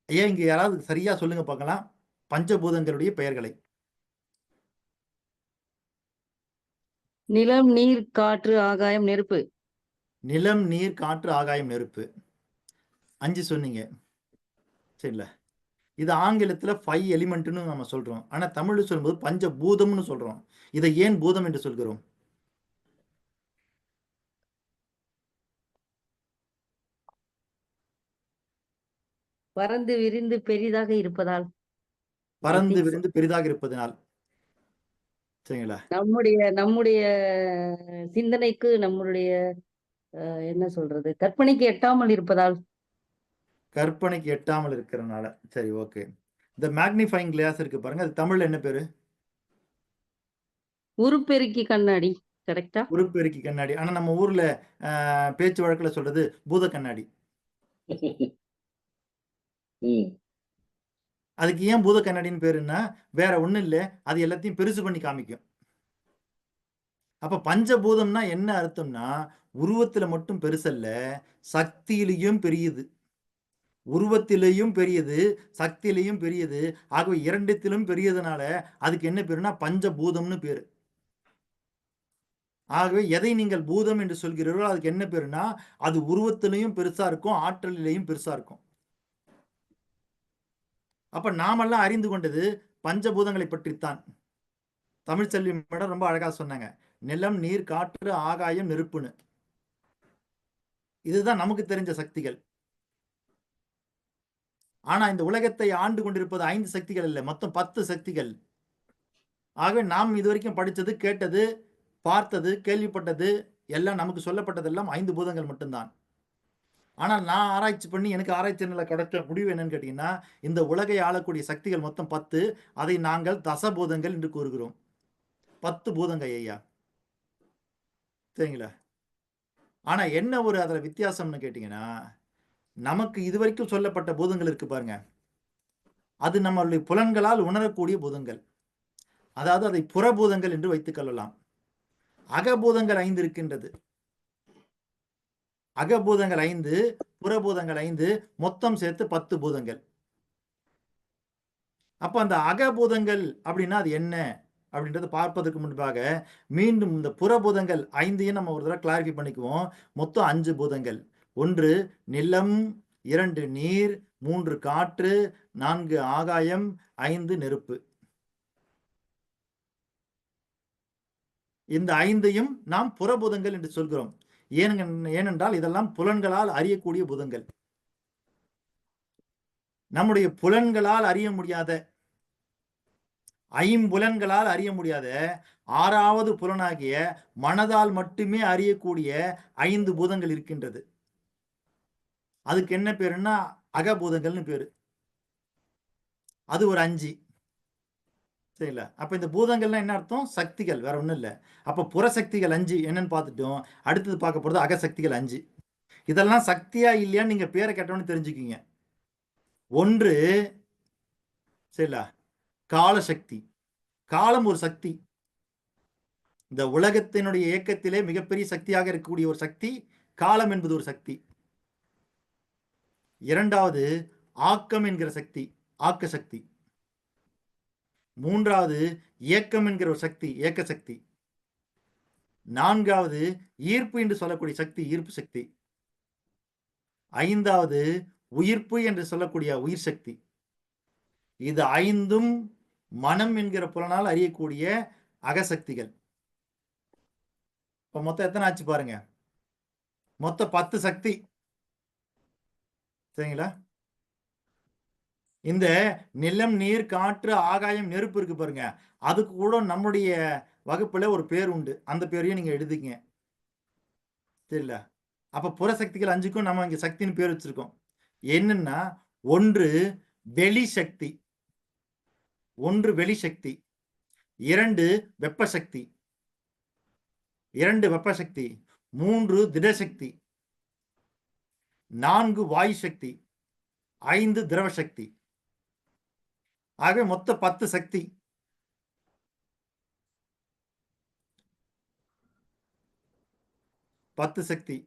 ஏன் இங்க யாராவது சரியா சொல்லுங்க பார்க்கலாம் பஞ்சபூதங்களுடைய பெயர்களை. நிலம், நீர், காற்று, ஆகாயம், நெருப்பு. நிலம், நீர், காற்று, ஆகாயம், நெருப்பு. 5 சொன்னீங்க, சரிங்களா? இது ஆங்கிலத்துல 5 எலிமெண்ட்னு நம்ம சொல்றோம். ஆனா தமிழ்ல சொல்லும்போது பஞ்சபூதம்னு சொல்றோம். இதை ஏன் பூதம் என்று சொல்கிறோம்? பறந்து விரிந்து பெரிதாக இருப்பதால். பறந்து விரிந்து பெரிதாக இருப்பதனால், சரிங்களா? நம்முடைய நம்முடைய சிந்தனைக்கு, நம்முடைய என்ன சொல்றது, கற்பனைக்கு எட்டாமல் இருப்பதால். கற்பனைக்கு எட்டாமல் இருக்கிறனால. சரி, ஓகே. இந்த மேக்னிஃபைங் கிளாஸ் இருக்கு பாருங்க, அது தமிழ்ல என்ன பேரு? உருப்பெருக்கி கண்ணாடி. கரெக்டா? உருப்பெருக்கி கண்ணாடி. ஆனா நம்ம ஊர்ல பேச்சு வழக்குல சொல்றது பூத கண்ணாடி. அதுக்கு ஏன் பூத கண்ணாடின்னு பேருன்னா, வேற ஒண்ணும் இல்ல, அது எல்லாத்தையும் பெருசு பண்ணி காமிக்கும். அப்ப பஞ்சபூதம்னா என்ன அர்த்தம்னா, உருவத்துல மட்டும் பெருசல்ல, சக்தியிலையும் பெரியது. உருவத்திலேயும் பெரியது, சக்தியிலையும் பெரியது. ஆகவே இரண்டத்திலும் பெரியதுனால அதுக்கு என்ன பேருன்னா பஞ்சபூதம்னு பேரு. ஆகவே எதை நீங்கள் பூதம் என்று சொல்கிறீர்களோ அதுக்கு என்ன பேருன்னா, அது உருவத்திலையும் பெருசா இருக்கும், ஆற்றலிலேயும் பெருசா இருக்கும். அப்ப நாமெல்லாம் அறிந்து கொண்டது பஞ்சபூதங்களை பற்றித்தான். தமிழ்ச்செல்வி மேடம் ரொம்ப அழகா சொன்னாங்க, நிலம், நீர், காற்று, ஆகாயம், நெருப்புன்னு. இதுதான் நமக்கு தெரிஞ்ச சக்திகள். ஆனா இந்த உலகத்தை ஆண்டு கொண்டிருப்பது 5 சக்திகள் இல்லை, மொத்தம் 10 சக்திகள். ஆகவே நாம் இதுவரைக்கும் படித்தது, கேட்டது, பார்த்தது, கேள்விப்பட்டது எல்லாம் நமக்கு சொல்லப்பட்டதெல்லாம் 5 பூதங்கள் மட்டும்தான். ஆனால் நான் ஆராய்ச்சி பண்ணி எனக்கு ஆராய்ச்சியில் கிடைச்ச முடிவு என்னன்னு கேட்டீங்கன்னா, இந்த உலகை ஆளக்கூடிய சக்திகள் மொத்தம் 10. அதை நாங்கள் தசபூதங்கள் என்று கூறுகிறோம். 10 பூதங்கள் ஐயா, சரிங்களா? ஆனா என்ன ஒரு அதுல வித்தியாசம்னு கேட்டீங்கன்னா, நமக்கு இதுவரைக்கும் சொல்லப்பட்ட பூதங்கள் இருக்கு பாருங்க, அது நம்மளுடைய புலன்களால் உணரக்கூடிய பூதங்கள். அதாவது அதை புறபூதங்கள் என்று வைத்துக் கொள்ளலாம். அகபூதங்கள் 5 இருக்கின்றது. அகபூதங்கள் 5, புறபூதங்கள் 5, மொத்தம் சேர்த்து 10 பூதங்கள். அப்ப அந்த அகபூதங்கள் அப்படின்னா அது என்ன அப்படின்றத பார்ப்பதற்கு முன்பாக மீண்டும் இந்த புறபூதங்கள் 5ஐயும் நம்ம ஒரு தடவை கிளாரிஃபை பண்ணிக்குவோம். மொத்தம் 5 பூதங்கள். 1 நிலம், 2 நீர், 3 காற்று, 4 ஆகாயம், 5 நெருப்பு. இந்த 5ஐயும் நாம் புறபூதங்கள் என்று சொல்கிறோம். ஏனென்றால் இதெல்லாம் புலன்களால் அறியக்கூடிய பூதங்கள். நம்முடைய புலன்களால் அறிய முடியாத, ஐம்புலன்களால் அறிய முடியாத 6வது புலனாகிய மனதால் மட்டுமே அறியக்கூடிய 5 பூதங்கள் இருக்கின்றது. அதுக்கு என்ன பேருன்னா அகபூதங்கள்னு பேரு. அது ஒரு 5. சரிங்களா? அப்ப இந்த பூதங்கள்னா என்ன அர்த்தம்? சக்திகள், வேற ஒண்ணும் இல்ல. அப்ப புறசக்திகள் 5 என்னன்னு பார்த்துட்டோம். அடுத்தது பார்க்க போறது அகசக்திகள் 5. இதெல்லாம் சக்தியா இல்லையான்னு நீங்க பேரை கேட்டவொன்னு தெரிஞ்சுக்கிங்க. 1 சரிங்களா? காலசக்தி. காலம் ஒரு சக்தி. இந்த உலகத்தினுடைய இயக்கத்திலே மிகப்பெரிய சக்தியாக இருக்கக்கூடிய ஒரு சக்தி காலம் என்பது ஒரு சக்தி. 2வது ஆக்கம் என்கிற சக்தி, ஆக்க சக்தி. 3வது இயக்கம் என்கிற ஒரு சக்தி, ஏக்க சக்தி. 4வது ஈர்ப்பு என்று சொல்லக்கூடிய சக்தி, ஈர்ப்பு சக்தி. 5வது உயிர்ப்பு என்று சொல்லக்கூடிய உயிர் சக்தி. இது 5ம் மனம் என்கிற புலனால் அறியக்கூடிய அகசக்திகள். இப்ப மொத்தம் எத்தனை ஆச்சு பாருங்க. மொத்தம் 10 சக்தி. சரிங்களா? இந்த நிலம், நீர், காற்று, ஆகாயம், நெருப்பு இருக்கு பாருங்க. அதுக்கு கூட நம்முடைய வகுப்புல ஒரு பேர் உண்டு. அந்த பேரையும் நீங்க எழுதிங்க. தெரியல. அப்ப புறசக்திகள் 5க்கும் நம்ம இங்க சக்தின்னு பேர் வச்சிருக்கோம். என்னன்னா 1 வெளி சக்தி, 1 வெளி சக்தி. 2 வெப்ப சக்தி, 2 வெப்ப சக்தி. 3 திடசக்தி. 4 வாயு சக்தி. 5 திரவ சக்தி. ஆக மொத்த 10 சக்தி. சக்தி.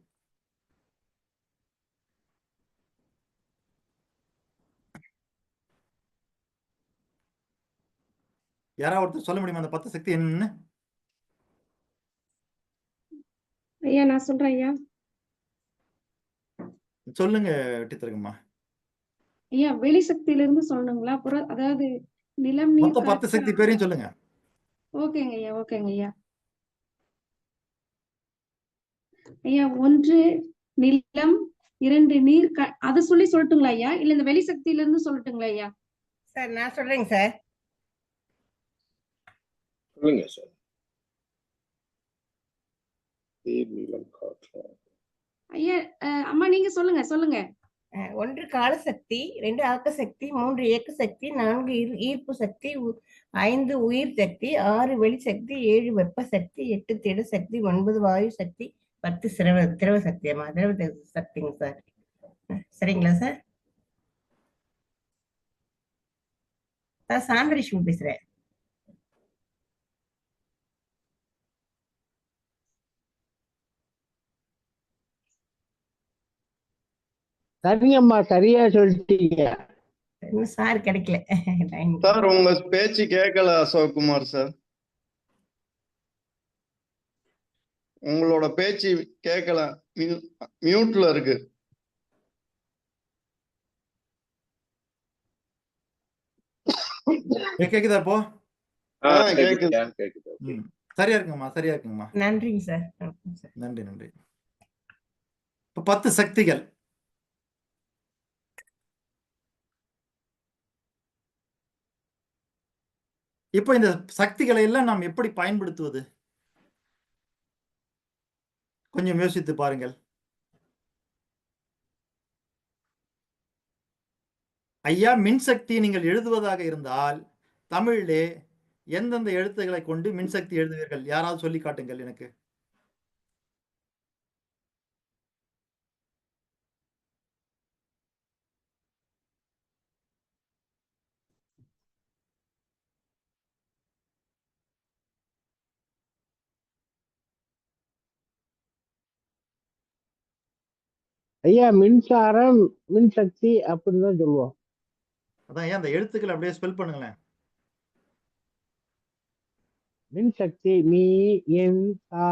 யாராவது ஒருத்தர் சொல்ல முடியுமா அந்த 10 சக்தி என்னன்னு? ஐயா நான் சொல்றேன் ஐயா. சொல்லுங்க வெட்டித்திருக்கம்மா. ஐயா வெளி சக்தியில இருந்து சொல்லணுங்களா? அதாவது நிலம், நீர், மொத்தம் 10 சக்தி பேரையும் சொல்லுங்க. ஓகேங்க ஐயா, ஓகேங்க ஐயா. ஐயா 1 நிலம், 2 நீர், அதை சொல்லட்டுங்களா ஐயா? இல்ல இந்த வெளி சக்தியில இருந்து சொல்லட்டுங்களா ஐயா? சார் நான் சொல்றேங்க சார். சொல்லுங்க சார். நீலம், காற்று. ஐயா அம்மா நீங்க சொல்லுங்க. 1 காலசக்தி, 2 ஆக்க சக்தி, 3 இயக்க சக்தி, 4 ஈர்ப்பு சக்தி, 5 உயிர் சக்தி, 6 வெளி சக்தி, 7 வெப்ப சக்தி, 8 திட சக்தி, 9 வாயு சக்தி, 10 திரவ சக்தி. அம்மா திரவ சக்திங்க சார். சரிங்களா சார்? நான் சாந்தரிஷ்மி பேசுறேன். சரிங்கம்மா, சரியா சொல்லிட்டீங்க. இன்னும் சார் கிடைக்கல. சார் உங்க பேச்சு கேட்கல அசோக்குமார் சார். உங்களோட பேச்சு கேட்கல, மியூட்ல இருக்கு. கேக்குதா இப்போ? கேக்குது. கேக்குது. சரியா இருக்குங்கம்மா. நன்றிங்க சார். நன்றி. இப்ப 10 சக்திகள். இப்ப இந்த சக்திகளை எல்லாம் நாம் எப்படி பயன்படுத்துவது? கொஞ்சம் யோசித்து பாருங்கள். ஐயா மின்சக்தி நீங்கள் எழுதுவதாக இருந்தால் தமிழிலே எந்தெந்த எழுத்துக்களை கொண்டு மின்சக்தி எழுதுவீர்கள்? யாராவது சொல்லி காட்டுங்கள் எனக்கு. ஐயா மின்சாரம், மின்சக்தி அப்படிதான் சொல்லுவோம். அதான் ஏன் அந்த எழுத்துக்களை அப்படியே ஸ்பெல் பண்ணுங்களேன். மின்சக்தி மீ என் சா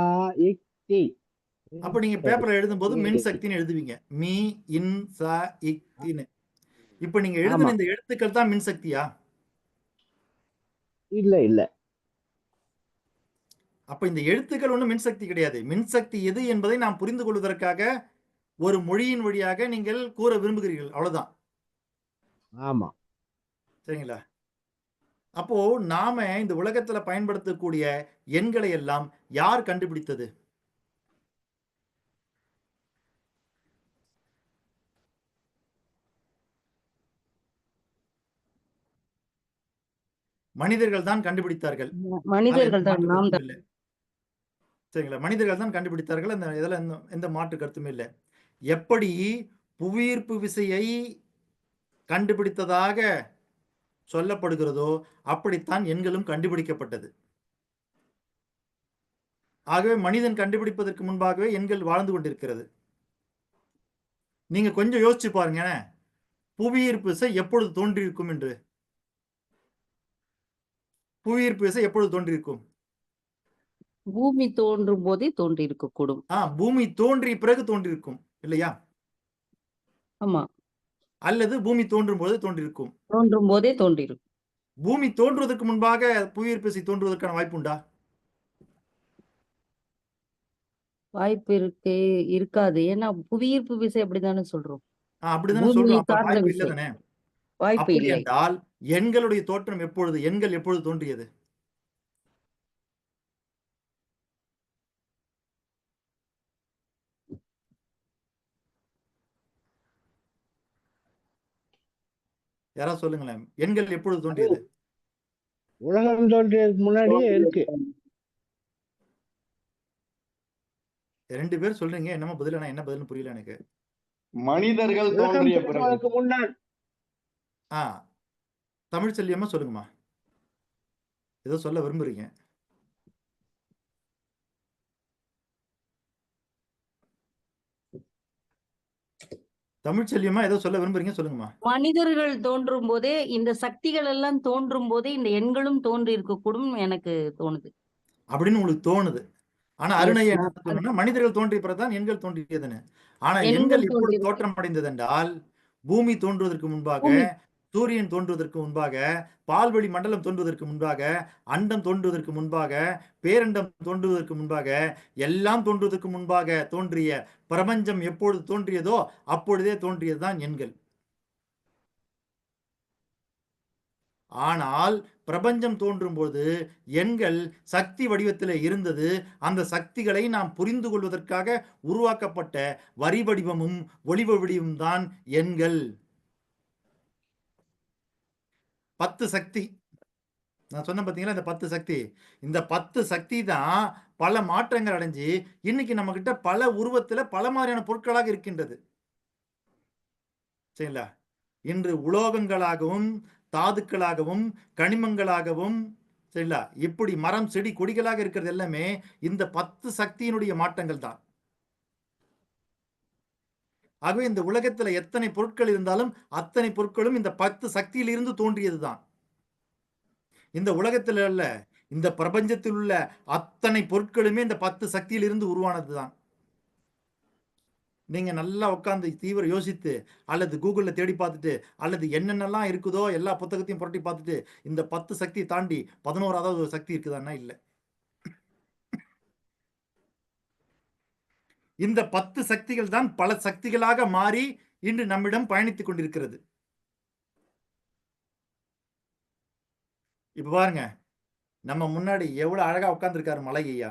இக் தி. அப்ப நீங்க பேப்பர்ல எழுதும்போது மின்சக்தின்னு எழுதுவீங்க. மீ இன் சா இக் தின்னு. இப்ப நீங்க எழுதுன இந்த எழுத்துக்கள் தான் மின்சக்தியா? இல்ல. அப்ப இந்த எழுத்துக்கள் ஒன்றும் மின்சக்தி கிடையாது. மின்சக்தி எது என்பதை நாம் புரிந்து கொள்வதற்காக ஒரு மொழியின் வழியாக நீங்கள் கூற விரும்புகிறீர்கள், அவ்வளவுதான். ஆமா. சரிங்களா? அப்போ நாம இந்த உலகத்துல பயன்படுத்தக்கூடிய எண்களை எல்லாம் யார் கண்டுபிடித்தது? மனிதர்கள் தான் கண்டுபிடித்தார்கள். அதுல மனிதர்கள் எந்த தான், மாற்று நாம் கருத்தும் தான். இல்லை. சரிங்களா? மனிதர்கள் தான் கண்டுபிடித்தார்கள். இதுல எந்த மாற்று கருத்தும் இல்லை. எப்படி புவியீர்ப்பு விசையை கண்டுபிடித்ததாக சொல்லப்படுகிறதோ அப்படித்தான் எண்களும் கண்டுபிடிக்கப்பட்டது. ஆகவே மனிதன் கண்டுபிடிப்பதற்கு முன்பாகவே எண்கள் வாழ்ந்து கொண்டிருக்கிறது. நீங்க கொஞ்சம் யோசிச்சு பாருங்க, புவியீர்ப்பு விசை எப்பொழுது தோன்றியிருக்கும் என்று. புவியீர்ப்பு விசை எப்பொழுது தோன்றியிருக்கும்? பூமி தோன்றும் போதே தோன்றி இருக்க கூடும். பூமி தோன்றிய பிறகு தோன்றியிருக்கும் இல்லையா? ஆமா, அல்லது பூமி தோன்றும் போது தோன்றியிருக்கும். தோன்றும் போதே தோன்றியிருக்கும். பூமி தோன்றுவதற்கு முன்பாக புவியீர்ப்பு விசை தோன்றுவதற்கான வாய்ப்பு உண்டா? வாய்ப்பு இருக்காது. ஏன்னா புவியீர்ப்பு விசை அப்படித்தானே சொல்றோம். அப்படிதானே பூமியை சொல்றோம். அப்ப சார்ந்த வாய்ப்பு விசை. இல்லை தானே? வாய்ப்பு அப்படி இல்லை. என்றால் எண்களுடைய தோற்றம் எப்பொழுது, எண்கள் எப்பொழுது தோன்றியது? யாராவது சொல்லுங்களேன், எண்கள் எப்பொழுது தோன்றியது? உலகம் தோன்றியதுக்கு முன்னாடியே இருக்கு. 2 பேர் சொல்றீங்க, என்னமோ பதில், என்ன பதில்னு புரியல எனக்கு. மனிதர்கள் உலகம் தோன்றிய பிறகு. தோன்றுவதற்கு முன்னால் தமிழ் செல்வியம்மா சொல்லுங்கம்மா, ஏதோ சொல்ல விரும்புறீங்க. தமிழ் செல்வியம்மா ஏதோ சொல்ல விரும்புறீங்க, சொல்லுங்கம்மா. மனிதர்கள் தோன்றும் போதே, இந்த சக்திகள் எல்லாம் தோன்றும் போதே இந்த எண்களும் தோன்றி இருக்கக்கூடும் எனக்கு தோணுது. அப்படின்னு உங்களுக்கு தோணுது. ஆனா Yes, அருணையா நான் என்ன சொன்னா, மனிதர்கள் தோன்றிய பிறகுதான் எண்கள் தோன்றியதுன்னு. ஆனா எண்கள் எண்கள் எப்பொழுது தோன்றியிருக்கு. தோற்றம் அடைந்தது என்றால், பூமி தோன்றுவதற்கு முன்பாக, பூமி. சூரியன் தோன்றுவதற்கு முன்பாக, பால்வெளி மண்டலம் தோன்றுவதற்கு முன்பாக, அண்டம் தோன்றுவதற்கு முன்பாக, பேரண்டம் தோன்றுவதற்கு முன்பாக, எல்லாம் தோன்றுவதற்கு முன்பாக தோன்றிய பிரபஞ்சம் எப்பொழுது தோன்றியதோ அப்பொழுதே தோன்றியதுதான் எண்கள். ஆனால் பிரபஞ்சம் தோன்றும் போது எண்கள் சக்தி வடிவத்தில் இருந்தது. அந்த சக்திகளை நாம் புரிந்து கொள்வதற்காக உருவாக்கப்பட்ட வரி வடிவமும் ஒளி வடிவமும் தான் எண்கள். 10 சக்தி நான் சொன்ன பார்த்தீங்களா, இந்த 10 சக்தி, இந்த 10 சக்தி தான் பல மாற்றங்கள் அடைஞ்சு இன்னைக்கு நம்ம கிட்ட பல உருவத்துல பல மாதிரியான பொருட்களாக இருக்கின்றது. சரிங்களா? இன்று உலோகங்களாகவும் தாதுக்களாகவும் கனிமங்களாகவும், சரிங்களா, இப்படி மரம் செடி கொடிகளாக இருக்கிறது எல்லாமே இந்த 10 சக்தியினுடைய மாற்றங்கள் தான். ஆகவே இந்த உலகத்துல எத்தனை பொருட்கள் இருந்தாலும் அத்தனை பொருட்களும் இந்த 10 சக்தியிலிருந்து தோன்றியதுதான். இந்த உலகத்தில் உள்ள, இந்த பிரபஞ்சத்தில் உள்ள அத்தனை பொருட்களுமே இந்த 10 சக்தியிலிருந்து உருவானதுதான். நீங்க நல்லா உட்கார்ந்து தீவிர யோசித்து, அல்லது கூகுள்ல தேடி பார்த்துட்டு, அல்லது என்னென்னலாம் இருக்குதோ எல்லா புத்தகத்தையும் புரட்டி பார்த்துட்டு, இந்த 10 சக்தி தாண்டி 11வது ஒரு சக்தி இருக்குதான்னா இல்ல. இந்த 10 சக்திகள் தான் பல சக்திகளாக மாறி இன்று நம்மிடம் பயணித்துக் கொண்டிருக்கிறது. இப்ப பாருங்க, நம்ம முன்னாடி எவ்வளவு அழகா உட்கார்ந்துருக்காரு மலை ஐயா.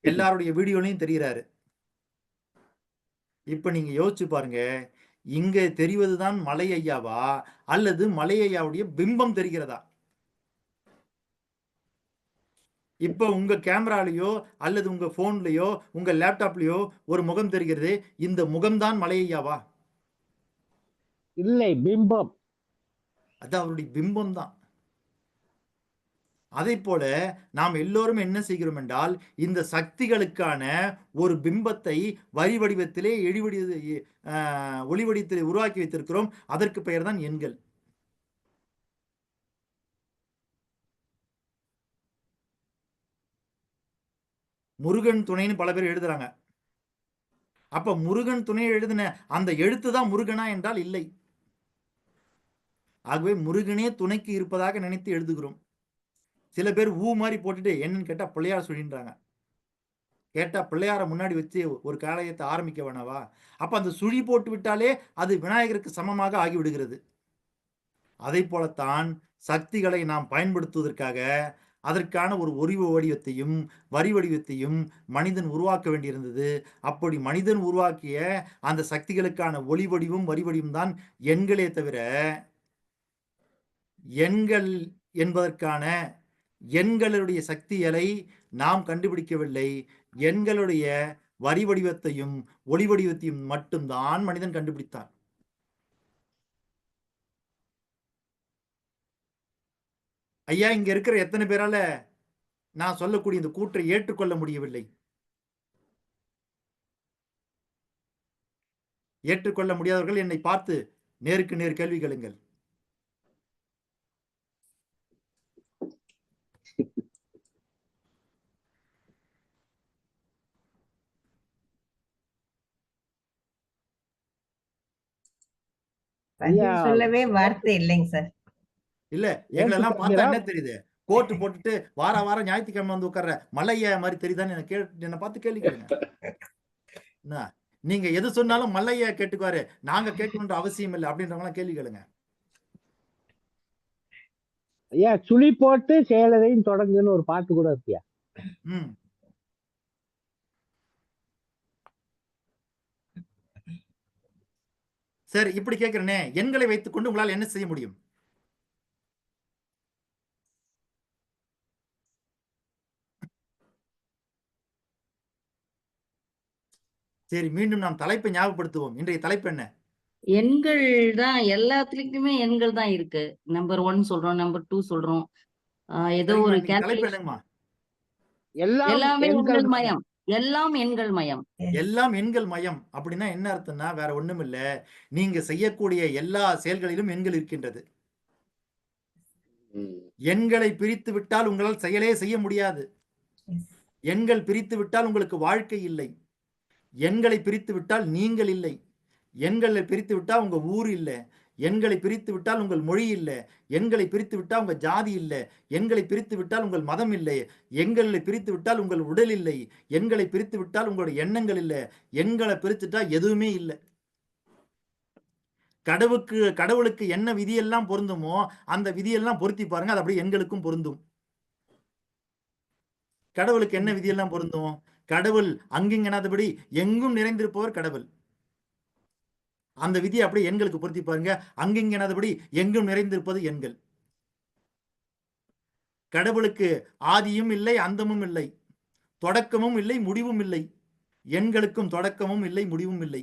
எல்லாருடைய வீடியோலையும் தெரிகிறாரு. இப்ப நீங்க யோசிச்சு பாருங்க, இங்க தெரிவதுதான் மலை ஐயாவா, அல்லது மலை ஐயாவுடைய பிம்பம் தெரிகிறதா? இப்ப உங்க கேமராலயோ அல்லது உங்க போன்லயோ உங்க லேப்டாப்லயோ ஒரு முகம் தெரிகிறது, இந்த முகம்தான் மலை ஐயாவா? இல்லை, பிம்பம். அது அவருடைய பிம்பம் தான். அதை போல நாம் எல்லோரும் என்ன செய்கிறோம் என்றால், இந்த சக்திகளுக்கான ஒரு பிம்பத்தை வரி வடிவத்திலே ஒளி வடிவத்திலே உருவாக்கி வைத்திருக்கிறோம். அதற்கு பெயர் தான் எண்கள். முருகன் துணைன்னு பல பேர் எழுதுறாங்க. அப்ப முருகன் துணை எழுதின அந்த எழுத்து தான் முருகனா என்றால் இல்லை. ஆகவே முருகனே துணைக்கு இருப்பதாக நினைத்து எழுதுகிறோம். சில பேர் ஊ மாதிரி போட்டுட்டு என்னன்னு கேட்டா பிள்ளையார் சுழின்றாங்க. கேட்டா பிள்ளையார முன்னாடி வச்சு ஒரு காரியத்தை ஆரம்பிக்க வேணாவா? அப்ப அந்த சுழி போட்டு விட்டாலே அது விநாயகருக்கு சமமாக ஆகிவிடுகிறது. அதை போலத்தான் சக்திகளை நாம் பயன்படுத்துவதற்காக அதற்கான ஒரு ஒரிவு வடிவத்தையும் வரி வடிவத்தையும் மனிதன் உருவாக்க வேண்டியிருந்தது. அப்படி மனிதன் உருவாக்கிய அந்த சக்திகளுக்கான ஒளி வடிவம் வரி வடிவம் தான் எண்களே தவிர, எண்கள் என்பதற்கான எண்களுடைய சக்திகளை நாம் கண்டுபிடிக்கவில்லை. எண்களுடைய வரி வடிவத்தையும் ஒளி வடிவத்தையும் மட்டும்தான் மனிதன் கண்டுபிடித்தான். ஐயா, இங்க இருக்கிற எத்தனை பேரால நான் சொல்லக்கூடிய இந்த கூற்றை ஏற்றுக்கொள்ள முடியவில்லை? ஏற்றுக்கொள்ள முடியாதவர்கள் என்னை பார்த்து நேருக்கு நேர் கேள்வி கேளுங்கள். சொல்லவே வார்த்தை இல்லைங்க சார். இல்ல, எங்களெல்லாம் பார்த்தா என்ன தெரியுது? கோட்டு போட்டுட்டு வாரம் ஞாயிற்றுக்கிழமை வந்து உட்கார்ற மல்லையா மாதிரி தெரியுதான்னு என்ன பார்த்து கேள்வி கேளுங்க. நீங்க எது சொன்னாலும் மல்லையா கேட்டுக்குவாரு, நாங்க கேட்கணுன்ற அவசியம் இல்லை அப்படின்றவங்க கேள்வி கேளுங்க. ஐயா, சுழி போட்டு செயலதையும் தொடங்குன்னு ஒரு பாட்டு கூட இருக்கியா? சரி, இப்படி கேட்கிறேனே, எண்களை வைத்துக் கொண்டு உங்களால் என்ன செய்ய முடியும்? சரி, மீண்டும் நாம் தலைப்பை ஞாபகப்படுத்துவோம். இன்றைய தலைப்பு என்ன? எண்கள் தான், எல்லாத்துலயுமே எண்கள் தான் இருக்கு. நம்பர் 1 சொல்றோம், நம்பர் 2 சொல்றோம். ஏதோ ஒரு தலைப்பு என்னங்கம்மா? எல்லாமே எண்கள் மயம். எல்லாம் எண்கள் மயம். எல்லாம் எண்கள் மயம் அப்படின்னா என்ன அர்த்தம்னா, வேற ஒண்ணும் இல்ல, நீங்க செய்யக்கூடிய எல்லா செயல்களிலும் எண்கள் இருக்கின்றது. எண்களை பிரித்து விட்டால் உங்களால் செயலே செய்ய முடியாது. எண்கள் பிரித்து விட்டால் உங்களுக்கு வாழ்க்கை இல்லை. எண்களை பிரித்து விட்டால் நீங்கள் இல்லை. எண்களை பிரித்து விட்டால் உங்க ஊர் இல்லை. எண்களை பிரித்து விட்டால் உங்கள் மொழி இல்லை. எண்களை பிரித்து விட்டால் உங்கள் ஜாதி இல்லை. எண்களை பிரித்து விட்டால் உங்கள் மதம் இல்லை. எண்களை பிரித்து விட்டால் உங்கள் உடல் இல்லை. எண்களை பிரித்து விட்டால் உங்களுடைய எண்ணங்கள் இல்லை. எண்களை பிரித்துட்டா எதுவுமே இல்லை. கடவுளுக்கு என்ன விதியெல்லாம் பொருந்துமோ அந்த விதியெல்லாம் பொருத்தி பாருங்க, அது அப்படியே எண்களுக்கும் பொருந்தும். கடவுளுக்கு என்ன விதியெல்லாம் பொருந்தும்? கடவுள் அங்கிங்கனாதபடி எங்கும் நிறைந்திருப்பவர் கடவுள். அந்த விதியை அப்படியே எண்களுக்கு பொருத்தி பாருங்க, அங்கிங்கனாதபடி எங்கும் நிறைந்திருப்பது எண்கள். கடவுளுக்கு ஆதியும் இல்லை, அந்தமும் இல்லை, தொடக்கமும் இல்லை, முடிவும் இல்லை. எண்களுக்கும் தொடக்கமும் இல்லை, முடிவும் இல்லை.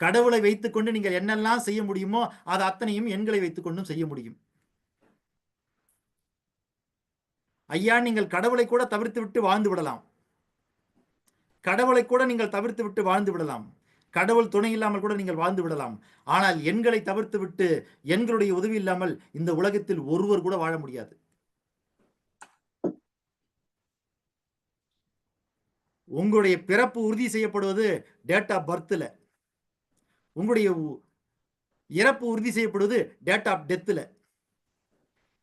கடவுளை வைத்துக்கொண்டு நீங்கள் என்னெல்லாம் செய்ய முடியுமோ அது அத்தனையும் எண்களை வைத்துக் கொண்டும் செய்ய முடியும். ஐயா, நீங்கள் கடவுளை கூட தவிர்த்து விட்டு வாழ்ந்து விடலாம். கடவுளை கூட நீங்கள் தவிர்த்து விட்டு வாழ்ந்து விடலாம். கடவுள் துணை இல்லாமல் கூட நீங்கள் வாழ்ந்து விடலாம். ஆனால் எண்களை தவிர்த்து விட்டு, எண்களுடைய உதவி இல்லாமல் இந்த உலகத்தில் ஒருவர் கூட வாழ முடியாது. உங்களுடைய பிறப்பு உறுதி செய்யப்படுவது டேட் ஆஃப் பர்த்ல. உங்களுடைய இறப்பு உறுதி செய்யப்படுவது டேட் ஆஃப் டெத்ல.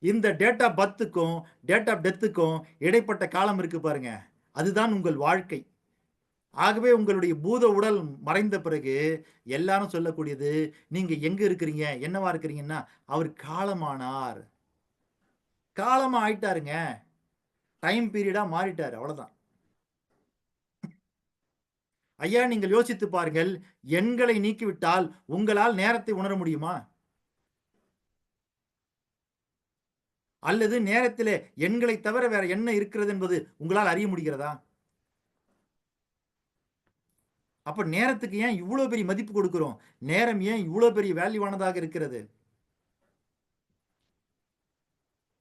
இந்த டேட் ஆஃப் பர்த்துக்கும் டேட் ஆஃப் டெத்துக்கும் இடைப்பட்ட காலம் இருக்கு பாருங்க, அதுதான் உங்கள் வாழ்க்கை. ஆகவே உங்களுடைய பூத உடல் மறைந்த பிறகு எல்லாரும் சொல்லக்கூடியது, நீங்க எங்க இருக்கிறீங்க, என்னவா இருக்கிறீங்கன்னா, அவர் காலமானார். காலமா ஆயிட்டாருங்க, டைம் பீரியடா மாறிட்டாரு, அவ்வளவுதான். ஐயா, நீங்கள் யோசித்து பாருங்கள், எண்களை நீக்கிவிட்டால் உங்களால் நேரத்தை உணர முடியுமா? அல்லது நேரத்திலே எண்களை தவிர வேற என்ன இருக்கிறது என்பது உங்களால் அறிய முடிகிறதா? அப்ப நேரத்துக்கு ஏன் இவ்வளவு பெரிய மதிப்பு கொடுக்கிறோம்? நேரம் ஏன் இவ்வளவு பெரிய வேல்யூவானதாக இருக்கிறது?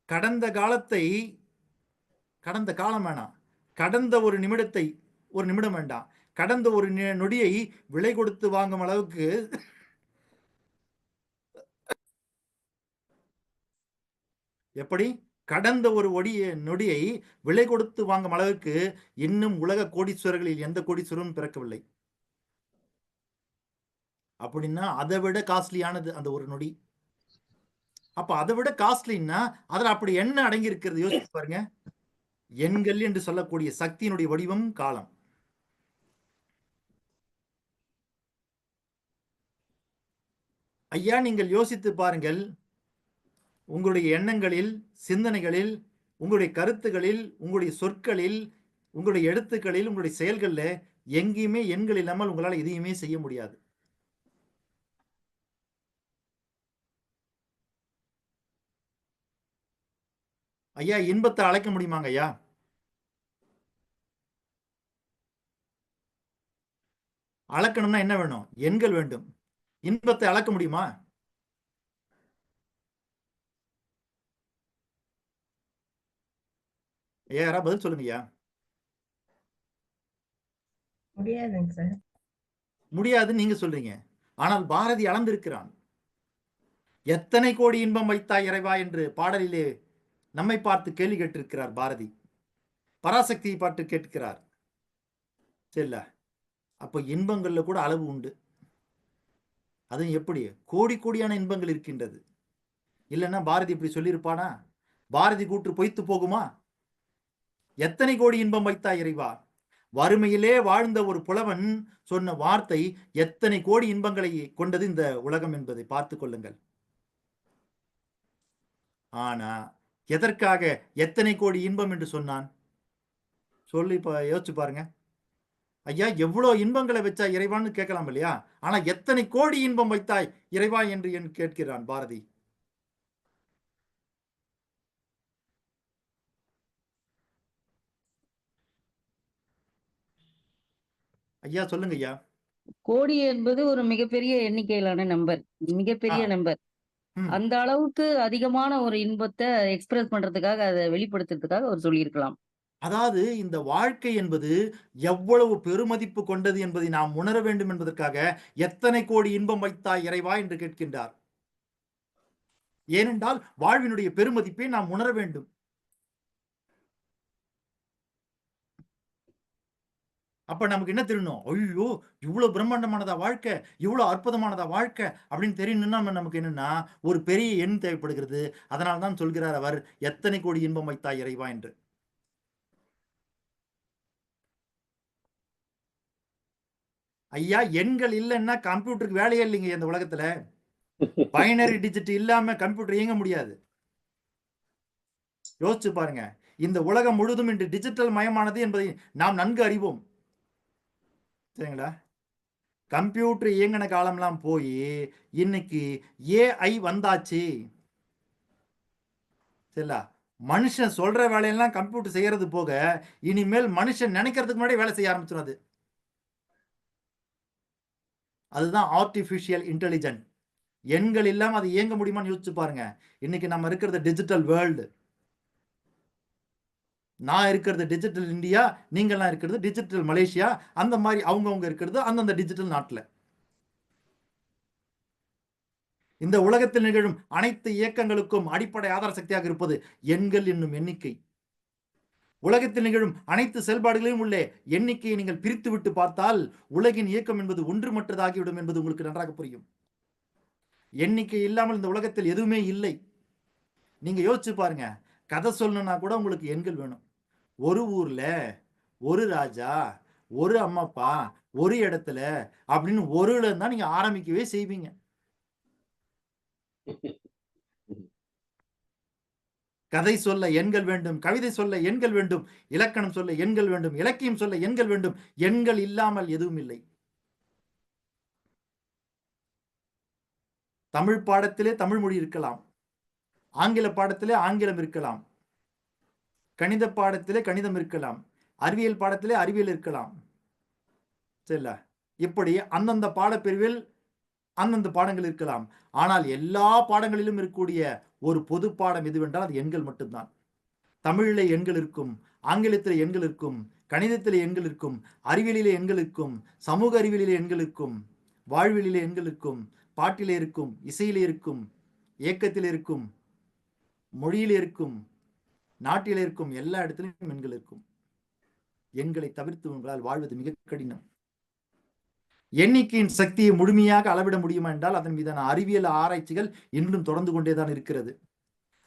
கடந்த காலம் வேணாம், கடந்த ஒரு நிமிடம் வேண்டாம், கடந்த ஒரு நொடியை விலை கொடுத்து வாங்கும் அளவுக்கு எப்படி கடந்த ஒரு நொடியை விலை கொடுத்து வாங்கும் அளவுக்கு இன்னும் உலக கோடீஸ்வரர்களில் எந்த கோடீஸ்வரரும் பிறக்கவில்லை. அப்படின்னா அதை விட காஸ்ட்லியானது அந்த ஒரு நொடி. அப்ப அதை விட காஸ்ட்லின்னா அதுல அப்படி என்ன அடங்கி இருக்கிறது யோசிச்சு பாருங்க. எண்கள் என்று சொல்லக்கூடிய சக்தியினுடைய வடிவம் காலம். ஐயா, நீங்கள் யோசித்து பாருங்கள். உங்களுடைய எண்ணங்களில், சிந்தனைகளில், உங்களுடைய கருத்துகளில், உங்களுடைய சொற்களில், உங்களுடைய எழுத்துக்களில், உங்களுடைய செயல்கள்ல எங்கேயுமே எண்கள் இல்லாமல் உங்களால் எதையுமே செய்ய முடியாது. ஐயா, இன்பத்தை அழைக்க முடியுமாங்க ஐயா? அளக்கணும்னா என்ன வேணும்? எண்கள் வேண்டும். இன்பத்தை அளக்க முடியுமா? ஐயா, யாரா பதில் சொல்லுங்க ஐயா. முடியாதுங்க சார். முடியாதுன்னு நீங்க சொல்றீங்க. ஆனால் பாரதி அளந்திருக்கிறான். எத்தனை கோடி இன்பம் வைத்தாய் இறைவா என்று பாடலிலே நம்மை பார்த்து கேள்வி கேட்டிருக்கிறார் பாரதி. பராசக்தியை பார்த்து கேட்கிறார். சரில, அப்போ இன்பங்கள்ல கூட அளவு உண்டு. அதுவும் எப்படி? கோடி கோடியான இன்பங்கள் இருக்கின்றது. இல்லைன்னா பாரதி இப்படி சொல்லியிருப்பானா? பாரதி கூற்று பொய்த்து போகுமா? எத்தனை கோடி இன்பம் வைத்தாய் இறைவா. வறுமையிலே வாழ்ந்த ஒரு புலவன் சொன்ன வார்த்தை எத்தனை கோடி இன்பங்களை கொண்டது இந்த உலகம் என்பதை பார்த்து கொள்ளுங்கள். ஆனா எதற்காக எத்தனை கோடி இன்பம் என்று சொன்னான்? சொல்லி யோசிச்சு பாருங்க ஐயா. எவ்வளவு இன்பங்களை வச்சா இறைவான்னு கேட்கலாம் இல்லையா? ஆனா எத்தனை கோடி இன்பம் வைத்தாய் இறைவா என்று கேட்கிறான் பாரதி. ஐயா சொல்லுங்க ஐயா. கோடி என்பது ஒரு மிகப்பெரிய எண்ணிக்கையிலான நம்பர், மிகப்பெரிய நம்பர். அந்த அளவுக்கு அதிகமான ஒரு இன்பத்தை எக்ஸ்பிரஸ் பண்றதுக்காக, அதை வெளிப்படுத்துறதுக்காக அவர் சொல்லியிருக்கலாம். அதாவது இந்த வாழ்க்கை என்பது எவ்வளவு பெருமதிப்பு கொண்டது என்பதை நாம் உணர வேண்டும் என்பதற்காக எத்தனை கோடி இன்பம் வைத்தாய் இறைவா என்று கேட்கின்றார். ஏனென்றால் வாழ்வினுடைய பெருமதிப்பை நாம் உணர வேண்டும். அப்ப நமக்கு என்ன தெரியணும்? ஐயோ, இவ்வளவு பிரம்மாண்டமானதா வாழ்க்கை, இவ்வளவு அற்புதமானதா வாழ்க்கை அப்படின்னு தெரியணும்னா நமக்கு என்னன்னா ஒரு பெரிய எண் தேவைப்படுகிறது. அதனால்தான் சொல்கிறார் அவர், எத்தனை கோடி இன்பம் வைத்தாய் இறைவா என்று. ஐயா, எண்கள் இல்லைன்னா கம்ப்யூட்டருக்கு வேலையே இல்லைங்க இந்த உலகத்துல. பைனரி டிஜிட் இல்லாம கம்ப்யூட்டர் இயங்க முடியாது. யோசிச்சு பாருங்க. இந்த உலகம் முழுதும் இன்று டிஜிட்டல் மயமானது என்பதை நாம் நன்கு அறிவோம். சரிங்களா? கம்ப்யூட்டர் இயங்கின காலம்லாம் போய் இன்னைக்கு ஏஐ வந்தாச்சு. சரிங்களா? மனுஷன் சொல்ற வேலையெல்லாம் கம்ப்யூட்டர் செய்யறது போக இனிமேல் மனுஷன் நினைக்கிறதுக்கு முன்னாடி வேலை செய்ய ஆரம்பிச்சிடும். அதுதான் ஆர்டிபிஷியல் இன்டெலிஜென்ட். எண்கள் இல்லாம அது இயங்க முடியுமான்னு யோசிச்சு பாருங்க. இன்னைக்கு நம்ம இருக்கிறது டிஜிட்டல் வேர்ல்டு. நான் இருக்கிறது டிஜிட்டல் இந்தியா, நீங்கள்லாம் இருக்கிறது டிஜிட்டல் மலேசியா. அந்த மாதிரி அவங்கவுங்க இருக்கிறது அந்தந்த டிஜிட்டல் நாட்டில். இந்த உலகத்தில் நிகழும் அனைத்து இயக்கங்களுக்கும் அடிப்படை ஆதார சக்தியாக இருப்பது எண்கள் என்னும் எண்ணிக்கை. உலகத்தில் நிகழும் அனைத்து செயல்பாடுகளையும் உள்ள எண்ணிக்கையை நீங்கள் பிரித்து விட்டு பார்த்தால் உலகின் இயக்கம் என்பது ஒன்றுமற்றதாகிவிடும் என்பது உங்களுக்கு நன்றாக புரியும். எண்ணிக்கை இல்லாமல் இந்த உலகத்தில் எதுவுமே இல்லை. நீங்க யோசிச்சு பாருங்க. கதை சொல்லணும்னா கூட உங்களுக்கு எண்கள் வேணும். ஒரு ஊர்ல ஒரு ராஜா, ஒரு அம்மாப்பா, ஒரு இடத்துல அப்படின்னு ஒருல தான் நீங்க ஆரம்பிக்கவே செய்வீங்க. கதை சொல்ல எண்கள் வேண்டும், கவிதை சொல்ல எண்கள் வேண்டும், இலக்கணம் சொல்ல எண்கள் வேண்டும், இலக்கியம் சொல்ல எண்கள் வேண்டும். எண்கள் இல்லாமல் எதுவும் இல்லை. தமிழ் பாடத்திலே தமிழ் மொழி இருக்கலாம், ஆங்கில பாடத்திலே ஆங்கிலம் இருக்கலாம், கணித பாடத்திலே கணிதம் இருக்கலாம், அறிவியல் பாடத்திலே அறிவியல் இருக்கலாம். சரிங்களா? இப்படி அந்தந்த பாடப்பிரிவில் அந்தந்த பாடங்கள் இருக்கலாம். ஆனால் எல்லா பாடங்களிலும் இருக்கக்கூடிய ஒரு பொது பாடம் எதுவென்றால் அது எண்கள் மட்டும்தான். தமிழிலே எண்கள் இருக்கும், ஆங்கிலத்திலே எண்கள் இருக்கும், கணிதத்திலே எண்கள் இருக்கும், அறிவியலிலே எண்கள் இருக்கும், சமூக அறிவியலிலே எண்கள் இருக்கும், வாழ்வியலிலே எண்கள் இருக்கும், பாட்டிலே இருக்கும், இசையிலே இருக்கும், இயக்கத்தில் இருக்கும், மொழியிலே இருக்கும், நாட்டிலே இருக்கும், எல்லா இடத்திலும் எண்கள் இருக்கும். எண்களை தவிர்த்து உங்களால் வாழ்வது மிக கடினம். எண்ணிக்கையின் சக்தியை முழுமையாக அளவிட முடியுமா என்றால் அதன் மீதான அறிவியல் ஆராய்ச்சிகள் இன்னும் தொடர்ந்து கொண்டேதான் இருக்கிறது.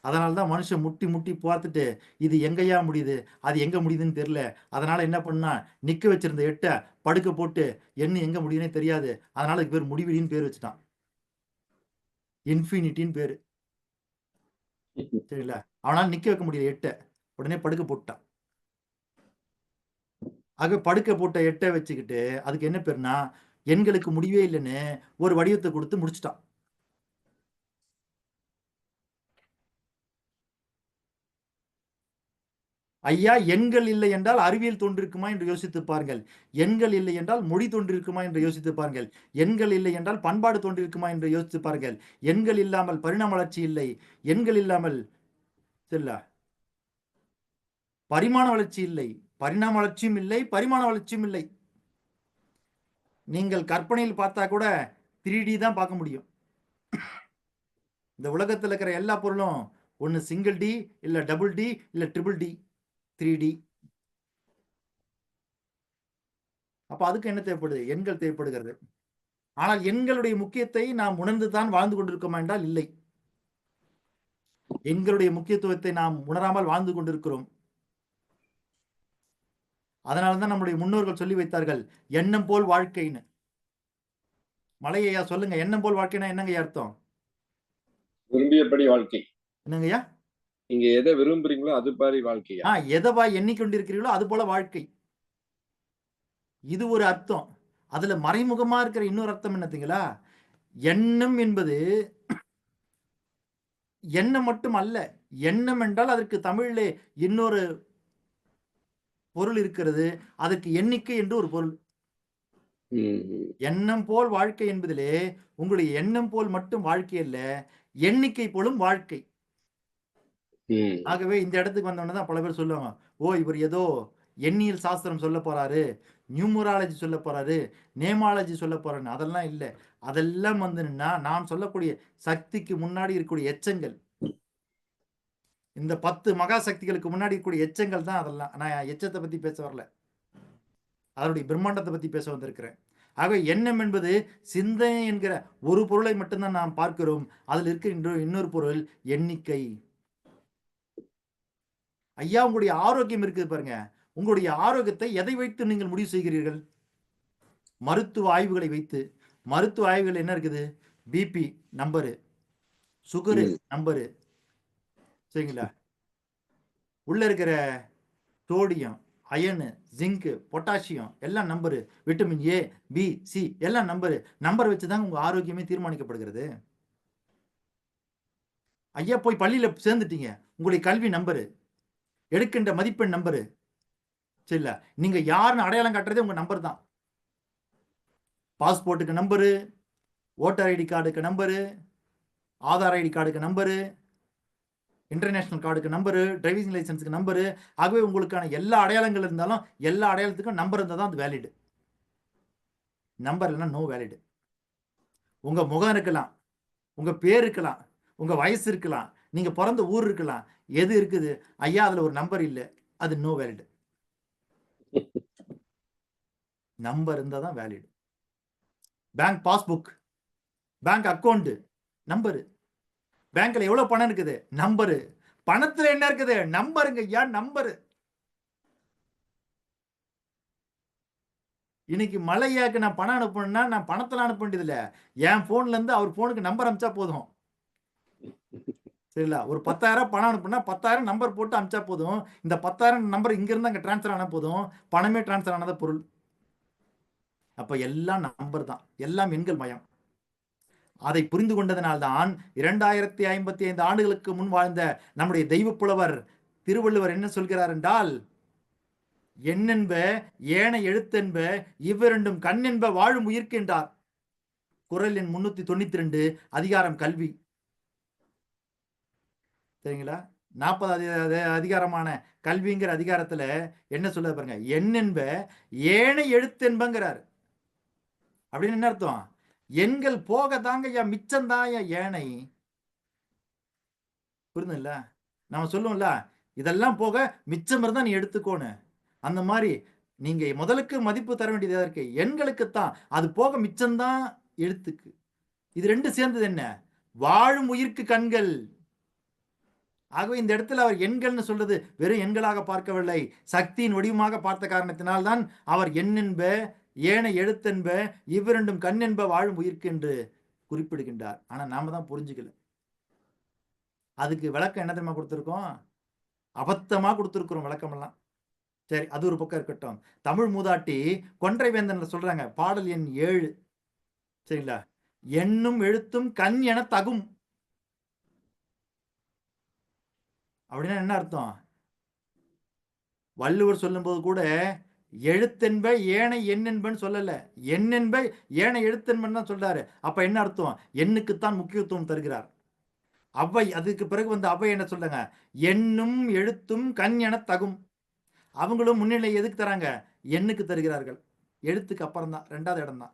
அதனால்தான் மனுஷன் முட்டி முட்டி பார்த்துட்டு இது எங்கேயா முடியுது, அது எங்க முடியுதுன்னு தெரியல. அதனால என்ன பண்ணா, நிக்க வச்சிருந்த எட்டை படுக்க போட்டு எண்ணு எங்க முடியுதுன்னே தெரியாது. அதனால அதுக்கு பேர் முடிவெளின்னு பேர் வச்சுட்டான். இன்ஃபினிட்டின்னு பேரு. சரிங்களா? அவனால் நிக்க வைக்க முடியல 8. உடனே படுக்க போட்டான். ஆக படுக்க போட்ட 8 வச்சுக்கிட்டு அதுக்கு என்ன பேருனா எண்களுக்கு முடிவே இல்லைன்னு ஒரு வடிவத்தை கொடுத்து முடிச்சிட்டான். ஐயா, எண்கள் இல்லை என்றால் அறிவியல் தோன்றிருக்குமா என்று யோசித்து பாருங்கள். எண்கள் இல்லை என்றால் மொழி தோன்றிருக்குமா என்று யோசித்து பாருங்கள். எண்கள் இல்லை என்றால் பண்பாடு தோன்றிருக்குமா என்று யோசித்து பாருங்கள். எண்கள் இல்லாமல் பரிணாம வளர்ச்சி இல்லை. எண்கள் இல்லாமல் சரிங்களா பரிமாண வளர்ச்சி இல்லை. பரிணாம வளர்ச்சியும் இல்லை, பரிமாண வளர்ச்சியும் இல்லை. நீங்கள் கற்பனையில் பார்த்தா கூட 3D தான் பார்க்க முடியும். இந்த உலகத்தில் இருக்கிற எல்லா பொருளும் ஒன்று சிங்கிள் டி, இல்ல டபுள் டி, இல்ல ட்ரிபிள் டி, 3D. அப்ப அதுக்கு என்ன தேவைப்படுது? எண்கள் தேவைப்படுகிறது. ஆனால் எண்களுடைய முக்கியத்தை நாம் உணர்ந்து தான் வாழ்ந்து கொண்டிருக்கோமா என்றால் இல்லை. எண்களுடைய முக்கியத்துவத்தை நாம் உணராமல் வாழ்ந்து கொண்டிருக்கிறோம். அதனால்தான் நம்முடைய முன்னோர்கள் சொல்லி வைத்தார்கள், எண்ணம் போல் வாழ்க்கைன்னு. மலையா சொல்லுங்க, எண்ணம் போல் வாழ்க்கைனா என்னங்க அர்த்தம்? விரும்பியபடி வாழ்க்கை. என்னங்கய்யா? நீங்க எதை விரும்புறீங்களோ அது மாதிரி வாழ்க்கையா? எதவா எண்ணிக்கொண்டிருக்கிறீர்களோ அது போல வாழ்க்கை. இது ஒரு அர்த்தம். அதுல மறைமுகமா இருக்கிற இன்னொரு அர்த்தம் என்னத்தீங்களா? எண்ணம் என்பது எண்ணம் மட்டும் அல்ல. எண்ணம் என்றால் அதற்கு தமிழிலே இன்னொரு பொருள் இருக்கிறது. அதற்கு எண்ணிக்கை என்று ஒரு பொருள். எண்ணம் போல் வாழ்க்கை என்பதிலே உங்களுடைய எண்ணம் போல் மட்டும் வாழ்க்கை அல்ல, எண்ணிக்கை போலும் வாழ்க்கை. ஆகவே இந்த இடத்துக்கு வந்தோடனே தான் பல பேர் சொல்லுவாங்க, ஓ இவர் ஏதோ எண்ணியல் சாஸ்திரம் சொல்ல போறாரு, நியூமராலஜி சொல்ல போறாரு, நேமாலஜி சொல்ல போறாரு. அதெல்லாம் இல்லை. அதெல்லாம் வந்துன்னா நான் சொல்லக்கூடிய சக்திக்கு முன்னாடி இருக்கக்கூடிய எச்சங்கள். இந்த 10 மகா சக்திகளுக்கு முன்னாடி இருக்கக்கூடிய எச்சங்கள் தான் அதெல்லாம். நான் எச்சத்தை பத்தி பேச வரல, அதனுடைய பிரம்மாண்டத்தை பத்தி பேச வந்திருக்கிறேன். ஆக எண்ணம் என்பது சிந்தனை என்கிற ஒரு பொருளை மட்டும்தான் நாம் பார்க்கிறோம். அதில் இருக்க இன்னொரு பொருள் எண்ணிக்கை. ஐயா, உங்களுடைய ஆரோக்கியம் இருக்குது பாருங்க. உங்களுடைய ஆரோக்கியத்தை எதை வைத்து நீங்கள் முடிவு செய்கிறீர்கள்? மருத்துவ ஆய்வுகளை வைத்து. மருத்துவ ஆய்வுகள் என்ன இருக்குது? பிபி நம்பரு, சுகரு நம்பரு, சரிங்களா, உள்ள இருக்கிற சோடியம், அயனு, ஜிங்கு, பொட்டாசியம் எல்லாம் number, vitamin A, B, C எல்லாம் நம்பரு. நம்பர் வச்சுதான் உங்க ஆரோக்கியமே தீர்மானிக்கப்படுகிறது. ஐயா, போய் பள்ளியில சேர்ந்துட்டீங்க, உங்களுடைய கல்வி நம்பரு, எடுக்கின்ற மதிப்பெண் நம்பரு, சரிங்களா, நீங்க யாருன்னு அடையாளம் காட்டுறதே உங்க நம்பர் தான். பாஸ்போர்ட்டுக்கு நம்பரு, ஓட்டர் ஐடி கார்டுக்கு நம்பரு, ஆதார் ஐடி கார்டுக்கு நம்பரு, இன்டர்நேஷனல் கார்டுக்கு நம்பரு, டிரைவிங் லைசன்ஸுக்கு நம்பரு. ஆகவே உங்களுக்கான எல்லா அடையாளங்கள் இருந்தாலும் எல்லா அடையாளத்துக்கும் நம்பர் இருந்தால் தான் அது வேலிடு. நம்பர் இல்லைன்னா நோ வேலிடு. உங்க முகம் இருக்கலாம், உங்க பேர் இருக்கலாம், உங்க வயசு இருக்கலாம், நீங்க பிறந்த ஊர் இருக்கலாம், எது இருக்குது ஐயா அதுல ஒரு நம்பர் இல்லை, அது நோ வேலிடு. நம்பர் இருந்தால் தான் valid. Bank passbook, bank account number, பேங்க்ல எவ்வளவு பணம் இருக்குது நம்பரு, பணத்துல என்ன இருக்குது நம்பருங்க ஐயா, நம்பரு. இன்னைக்கு மலையாக்கு நான் பணம் அனுப்பணும்னா நான் பணத்துல அனுப்ப வேண்டியது இல்ல, என் போன்ல இருந்து அவர் போனுக்கு நம்பர் அனுப்பிச்சா போதும். சரிங்களா, ஒரு 10,000 பணம் அனுப்புனா 10,000 நம்பர் போட்டு அனுப்பிச்சா போதும். இந்த 10,000 நம்பர் இங்க இருந்து அங்க டிரான்ஸ்பர் ஆனா போதும், பணமே டிரான்ஸ்பர் ஆனத பொருள். அப்ப எல்லாம் நம்பர் தான், எல்லாம் எண்கள் மயம். அதை புரிந்து கொண்டதனால்தான் 2055 ஆண்டுகளுக்கு முன் வாழ்ந்த நம்முடைய தெய்வ புலவர் திருவள்ளுவர் என்ன சொல்கிறார் என்றால், எண்ணென்ப ஏன எழுத்தென்ப இவ்விரண்டும் கண்ணென்ப வாழும் உயிர்க்கின்றார். குறள் எண் 392, அதிகாரம் கல்வி. சரிங்களா, 40வது அதிகாரமான கல்விங்கிற அதிகாரத்துல என்ன சொல்ல பாருங்க, எண்ணென்ப ஏன எழுத்தென்பங்கிறார். அப்படின்னு என்ன அர்த்தம்? எண்கள் போக தாங்க ஐயா, மிச்சம்தான் ஏனை. புரியுதுல்ல? நம்ம சொல்லுவோம்ல, இதெல்லாம் போக மிச்சம் இருந்தா நீ எடுத்துக்கோன்னு. அந்த மாதிரி நீங்க முதலுக்கு மதிப்பு தர வேண்டியது எதற்கு? எண்களுக்குத்தான். அது போக மிச்சம்தான் எழுத்துக்கு. இது ரெண்டு சேர்ந்தது என்ன? வாழும் உயிர்க்கு கண்கள். ஆகவே இந்த இடத்துல அவர் எண்கள்னு சொல்றது வெறும் எண்களாக பார்க்கவில்லை, சக்தியின் வடிவமாக பார்த்த காரணத்தினால்தான் அவர் எண்ணென்ப ஏன எழுத்தென்ப இவ்விரண்டும் கண்ணென்ப வாழும் உயிர்க்கு என்று குறிப்பிடுகின்றார். ஆனா நாம தான் புரிஞ்சுக்கல. அதுக்கு விளக்கம் என்ன தெரியுமா கொடுத்திருக்கோம்? அபத்தமா கொடுத்திருக்கிறோம் விளக்கமெல்லாம். சரி, அது ஒரு பக்கம் இருக்கட்டும். தமிழ் மூதாட்டி கொன்றை வேந்தன்ல சொல்றாங்க, பாடல் எண் 7, சரிங்களா? எண்ணும் எழுத்தும் கண் என தகும். அப்படின்னா என்ன அர்த்தம்? வள்ளுவர் சொல்லும்போது கூட எழுத்தென்ப ஏனை எண்ணென்பன்னு சொல்லல, எண்ணென்ப ஏனை எழுத்தென்பன்னு தான் சொல்றாரு. அப்ப என்ன அர்த்தம்? எண்ணுக்குத்தான் முக்கியத்துவம் தருகிறார். அவ்வை அதுக்கு பிறகு வந்து அவ்வை என்ன சொல்றாங்க? எண்ணும் எழுத்தும் கண் என தகும். அவங்களும் முன்னிலை எதுக்கு தராங்க? எண்ணுக்கு தருகிறார்கள். எழுத்துக்கு அப்புறம் தான், 2வது இடம் தான்.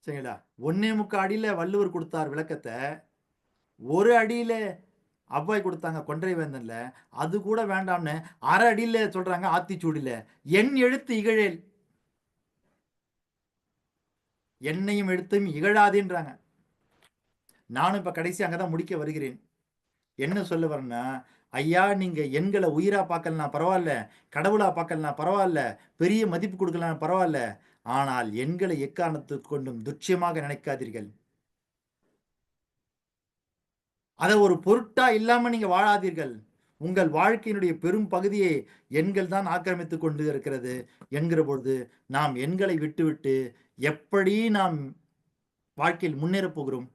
சரிங்களா? 1.25 அடியில வள்ளுவர் கொடுத்தார் விளக்கத்தை, 1 அடியில அவ்வை கொடுத்தாங்க கொன்றை வேந்தன்ல. அது கூட வேண்டாம்னு 1/2 அடியில சொல்றாங்க ஆத்திச்சூடியில. என் எழுத்து இகழேல், எண்ணையும் எழுத்தையும் இகழாதேன்றாங்க. நானும் இப்ப கடைசி அங்கதான் முடிக்க வருகிறேன். என்ன சொல்ல வரேன்னா, ஐயா நீங்க எண்களை உயிரா பார்க்கலனா பரவாயில்ல, கடவுளா பார்க்கலனா பரவாயில்ல, பெரிய மதிப்பு கொடுக்கலாம் பரவாயில்ல, ஆனால் எண்களை எக்காரணத்துக் கொண்டும் துட்சியமாக நினைக்காதீர்கள். அதை ஒரு பொருட்டா இல்லாம நீங்க வாழாதீர்கள். உங்கள் வாழ்க்கையினுடைய பெரும் பகுதியை எண்கள் தான் ஆக்கிரமித்துக் கொண்டு இருக்கிறது என்கிற பொழுது நாம் எண்களை விட்டுவிட்டு எப்படி நாம் வாழ்க்கையில் முன்னேறப் போகிறோம்?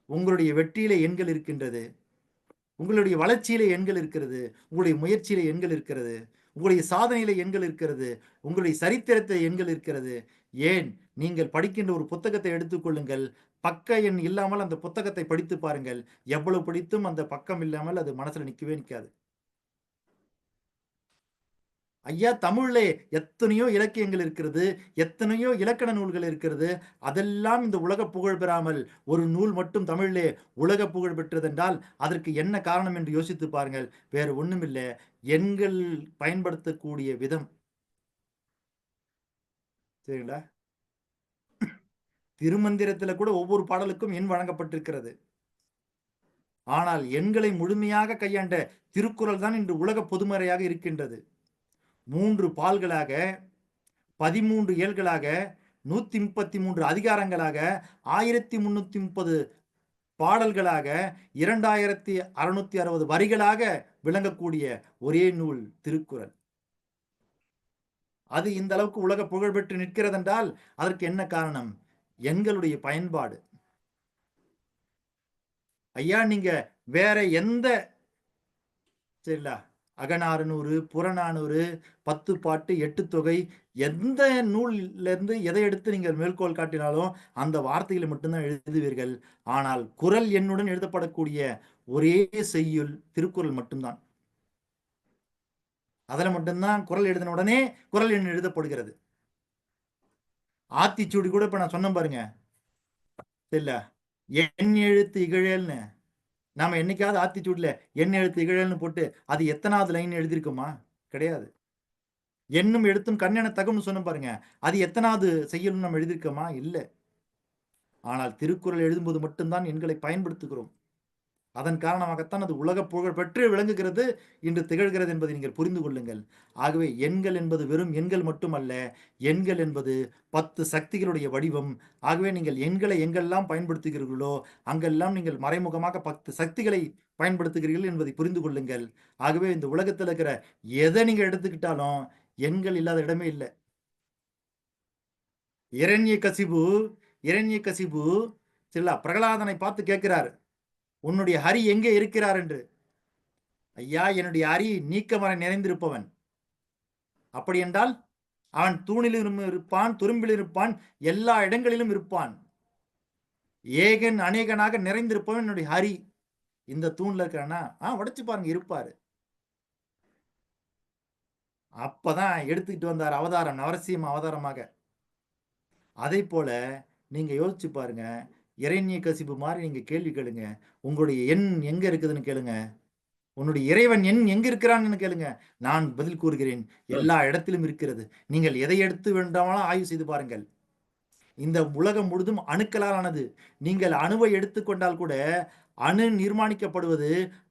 உங்களுடைய வெற்றியில எண்கள் இருக்கின்றது, உங்களுடைய வளர்ச்சியில எண்கள் இருக்கிறது, உங்களுடைய முயற்சியில எண்கள் இருக்கிறது, உங்களுடைய சாதனையில எண்கள் இருக்கிறது, உங்களுடைய சரித்திரத்தில் எண்கள் இருக்கிறது. ஏன் நீங்கள் படிக்கின்ற ஒரு புத்தகத்தை எடுத்துக்கொள்ளுங்கள், பக்க எண் இல்லாமல் அந்த புத்தகத்தை படித்து பாருங்கள். எவ்வளவு படித்தும் அந்த பக்கம் இல்லாமல் அது மனசுல நிற்கவே நிற்காது. ஐயா தமிழ்ல எத்தனையோ இலக்கியங்கள் இருக்கிறது, எத்தனையோ இலக்கண நூல்கள் இருக்கிறது. அதெல்லாம் இந்த உலக புகழ் பெறாமல் ஒரு நூல் மட்டும் தமிழிலே உலக புகழ் பெற்றதென்றால் அதற்கு என்ன காரணம் என்று யோசித்து பாருங்கள். வேறு ஒண்ணுமில்லை, எண்கள் பயன்படுத்தக்கூடிய விதம். சரிங்களா? திருமந்திரத்துல கூட ஒவ்வொரு பாடலுக்கும் எண் வழங்கப்பட்டிருக்கிறது. ஆனால் எண்களை முழுமையாக கையாண்ட திருக்குறள் தான் இன்று உலக பொதுமறையாக இருக்கின்றது. 3 பால்களாக, 13 இயல்களாக, 133 அதிகாரங்களாக, 1330 பாடல்களாக, 2660 வரிகளாக விளங்கக்கூடிய ஒரே நூல் திருக்குறள். அது இந்த அளவுக்கு உலக புகழ் பெற்று நிற்கிறதென்றால் அதற்கு என்ன காரணம்? எண்களுடைய பயன்பாடு. ஐயா நீங்க வேற எந்த, சரிங்களா, அகநானூறு, புறநானூறு, 10 பாட்டு, 8 தொகை, எந்த நூல்ல இருந்து எதை எடுத்து நீங்கள் மேற்கோள் காட்டினாலும் அந்த வார்த்தைகளை மட்டும்தான் எழுதுவீர்கள். ஆனால் குறள் எண்ணுடன் எழுதப்படக்கூடிய ஒரே செய்யுள் திருக்குறள் மட்டும்தான். அதுல மட்டும்தான் குறள் எழுதின உடனே குறள் எண் எழுதப்படுகிறது. ஆத்திச்சூடி கூட இப்ப நான் சொன்னேன் பாருங்க, இல்ல எண் எழுத்து இகழேல்னு. நாம என்னைக்காவது ஆத்திச்சூட்ல எண் எழுத்து இகழல்னு போட்டு அது எத்தனாவது லைன் எழுதியிருக்குமா? கிடையாது. எண்ணும் எழுத்தும் கண்ணென தகும்னு சொன்ன பாருங்க, அது எத்தனாவது செய்யணும் நம்ம எழுதியிருக்கோமா? இல்லை. ஆனால் திருக்குறள் எழுதும்போது மட்டும்தான் எண்களை பயன்படுத்துகிறோம். அதன் காரணமாகத்தான் அது உலக புகழ் பெற்று விளங்குகிறது, இன்று திகழ்கிறது என்பதை நீங்கள் புரிந்து கொள்ளுங்கள். ஆகவே எண்கள் என்பது வெறும் எண்கள் மட்டுமல்ல, எண்கள் என்பது 10 சக்திகளுடைய வடிவம். ஆகவே நீங்கள் எண்களை எங்கெல்லாம் பயன்படுத்துகிறீர்களோ அங்கெல்லாம் நீங்கள் மறைமுகமாக 10 சக்திகளை பயன்படுத்துகிறீர்கள் என்பதை புரிந்து கொள்ளுங்கள். ஆகவே இந்த உலகத்தில் இருக்கிற எதை நீங்க எடுத்துக்கிட்டாலும் எண்கள் இல்லாத இடமே இல்லை. இரண்யகசிபு சரிங்களா, பிரகலாதனை பார்த்து கேட்கிறார், உன்னுடைய ஹரி எங்கே இருக்கிறார் என்று. ஐயா என்னுடைய ஹரி நீக்கமர நிறைந்திருப்பவன். அப்படி என்றால் அவன் தூணிலும் இருப்பான், துரும்பிலும் இருப்பான், எல்லா இடங்களிலும் இருப்பான். ஏகன் அநேகனாக நிறைந்திருப்பவன் என்னுடைய ஹரி. இந்த தூண்ல இருக்கிறானா உடைச்சு பாருங்க, இருப்பாரு. அப்பதான் எடுத்துக்கிட்டு வந்தார் அவதாரம், நவரசிம்ம அவதாரமாக. அதே போல நீங்க யோசிச்சு பாருங்க, இரண்யகசிபு மாதிரி நீங்க கேள்வி கேளுங்க, உங்களுடைய எண் எங்க இருக்குதுன்னு கேளுங்க, உன்னுடைய இறைவன் எண் எங்க இருக்கிறான்னு கேளுங்க. நான் பதில் கூறுகிறேன், எல்லா இடத்திலும் இருக்கிறது. நீங்கள் எதை எடுத்து வேண்டாமலும் ஆய்வு செய்து பாருங்கள். இந்த உலகம் முழுதும் அணுக்களால் ஆனது. நீங்கள் அணுவை எடுத்துக்கொண்டால் கூட அணு நிர்மாணிக்கப்படுவது,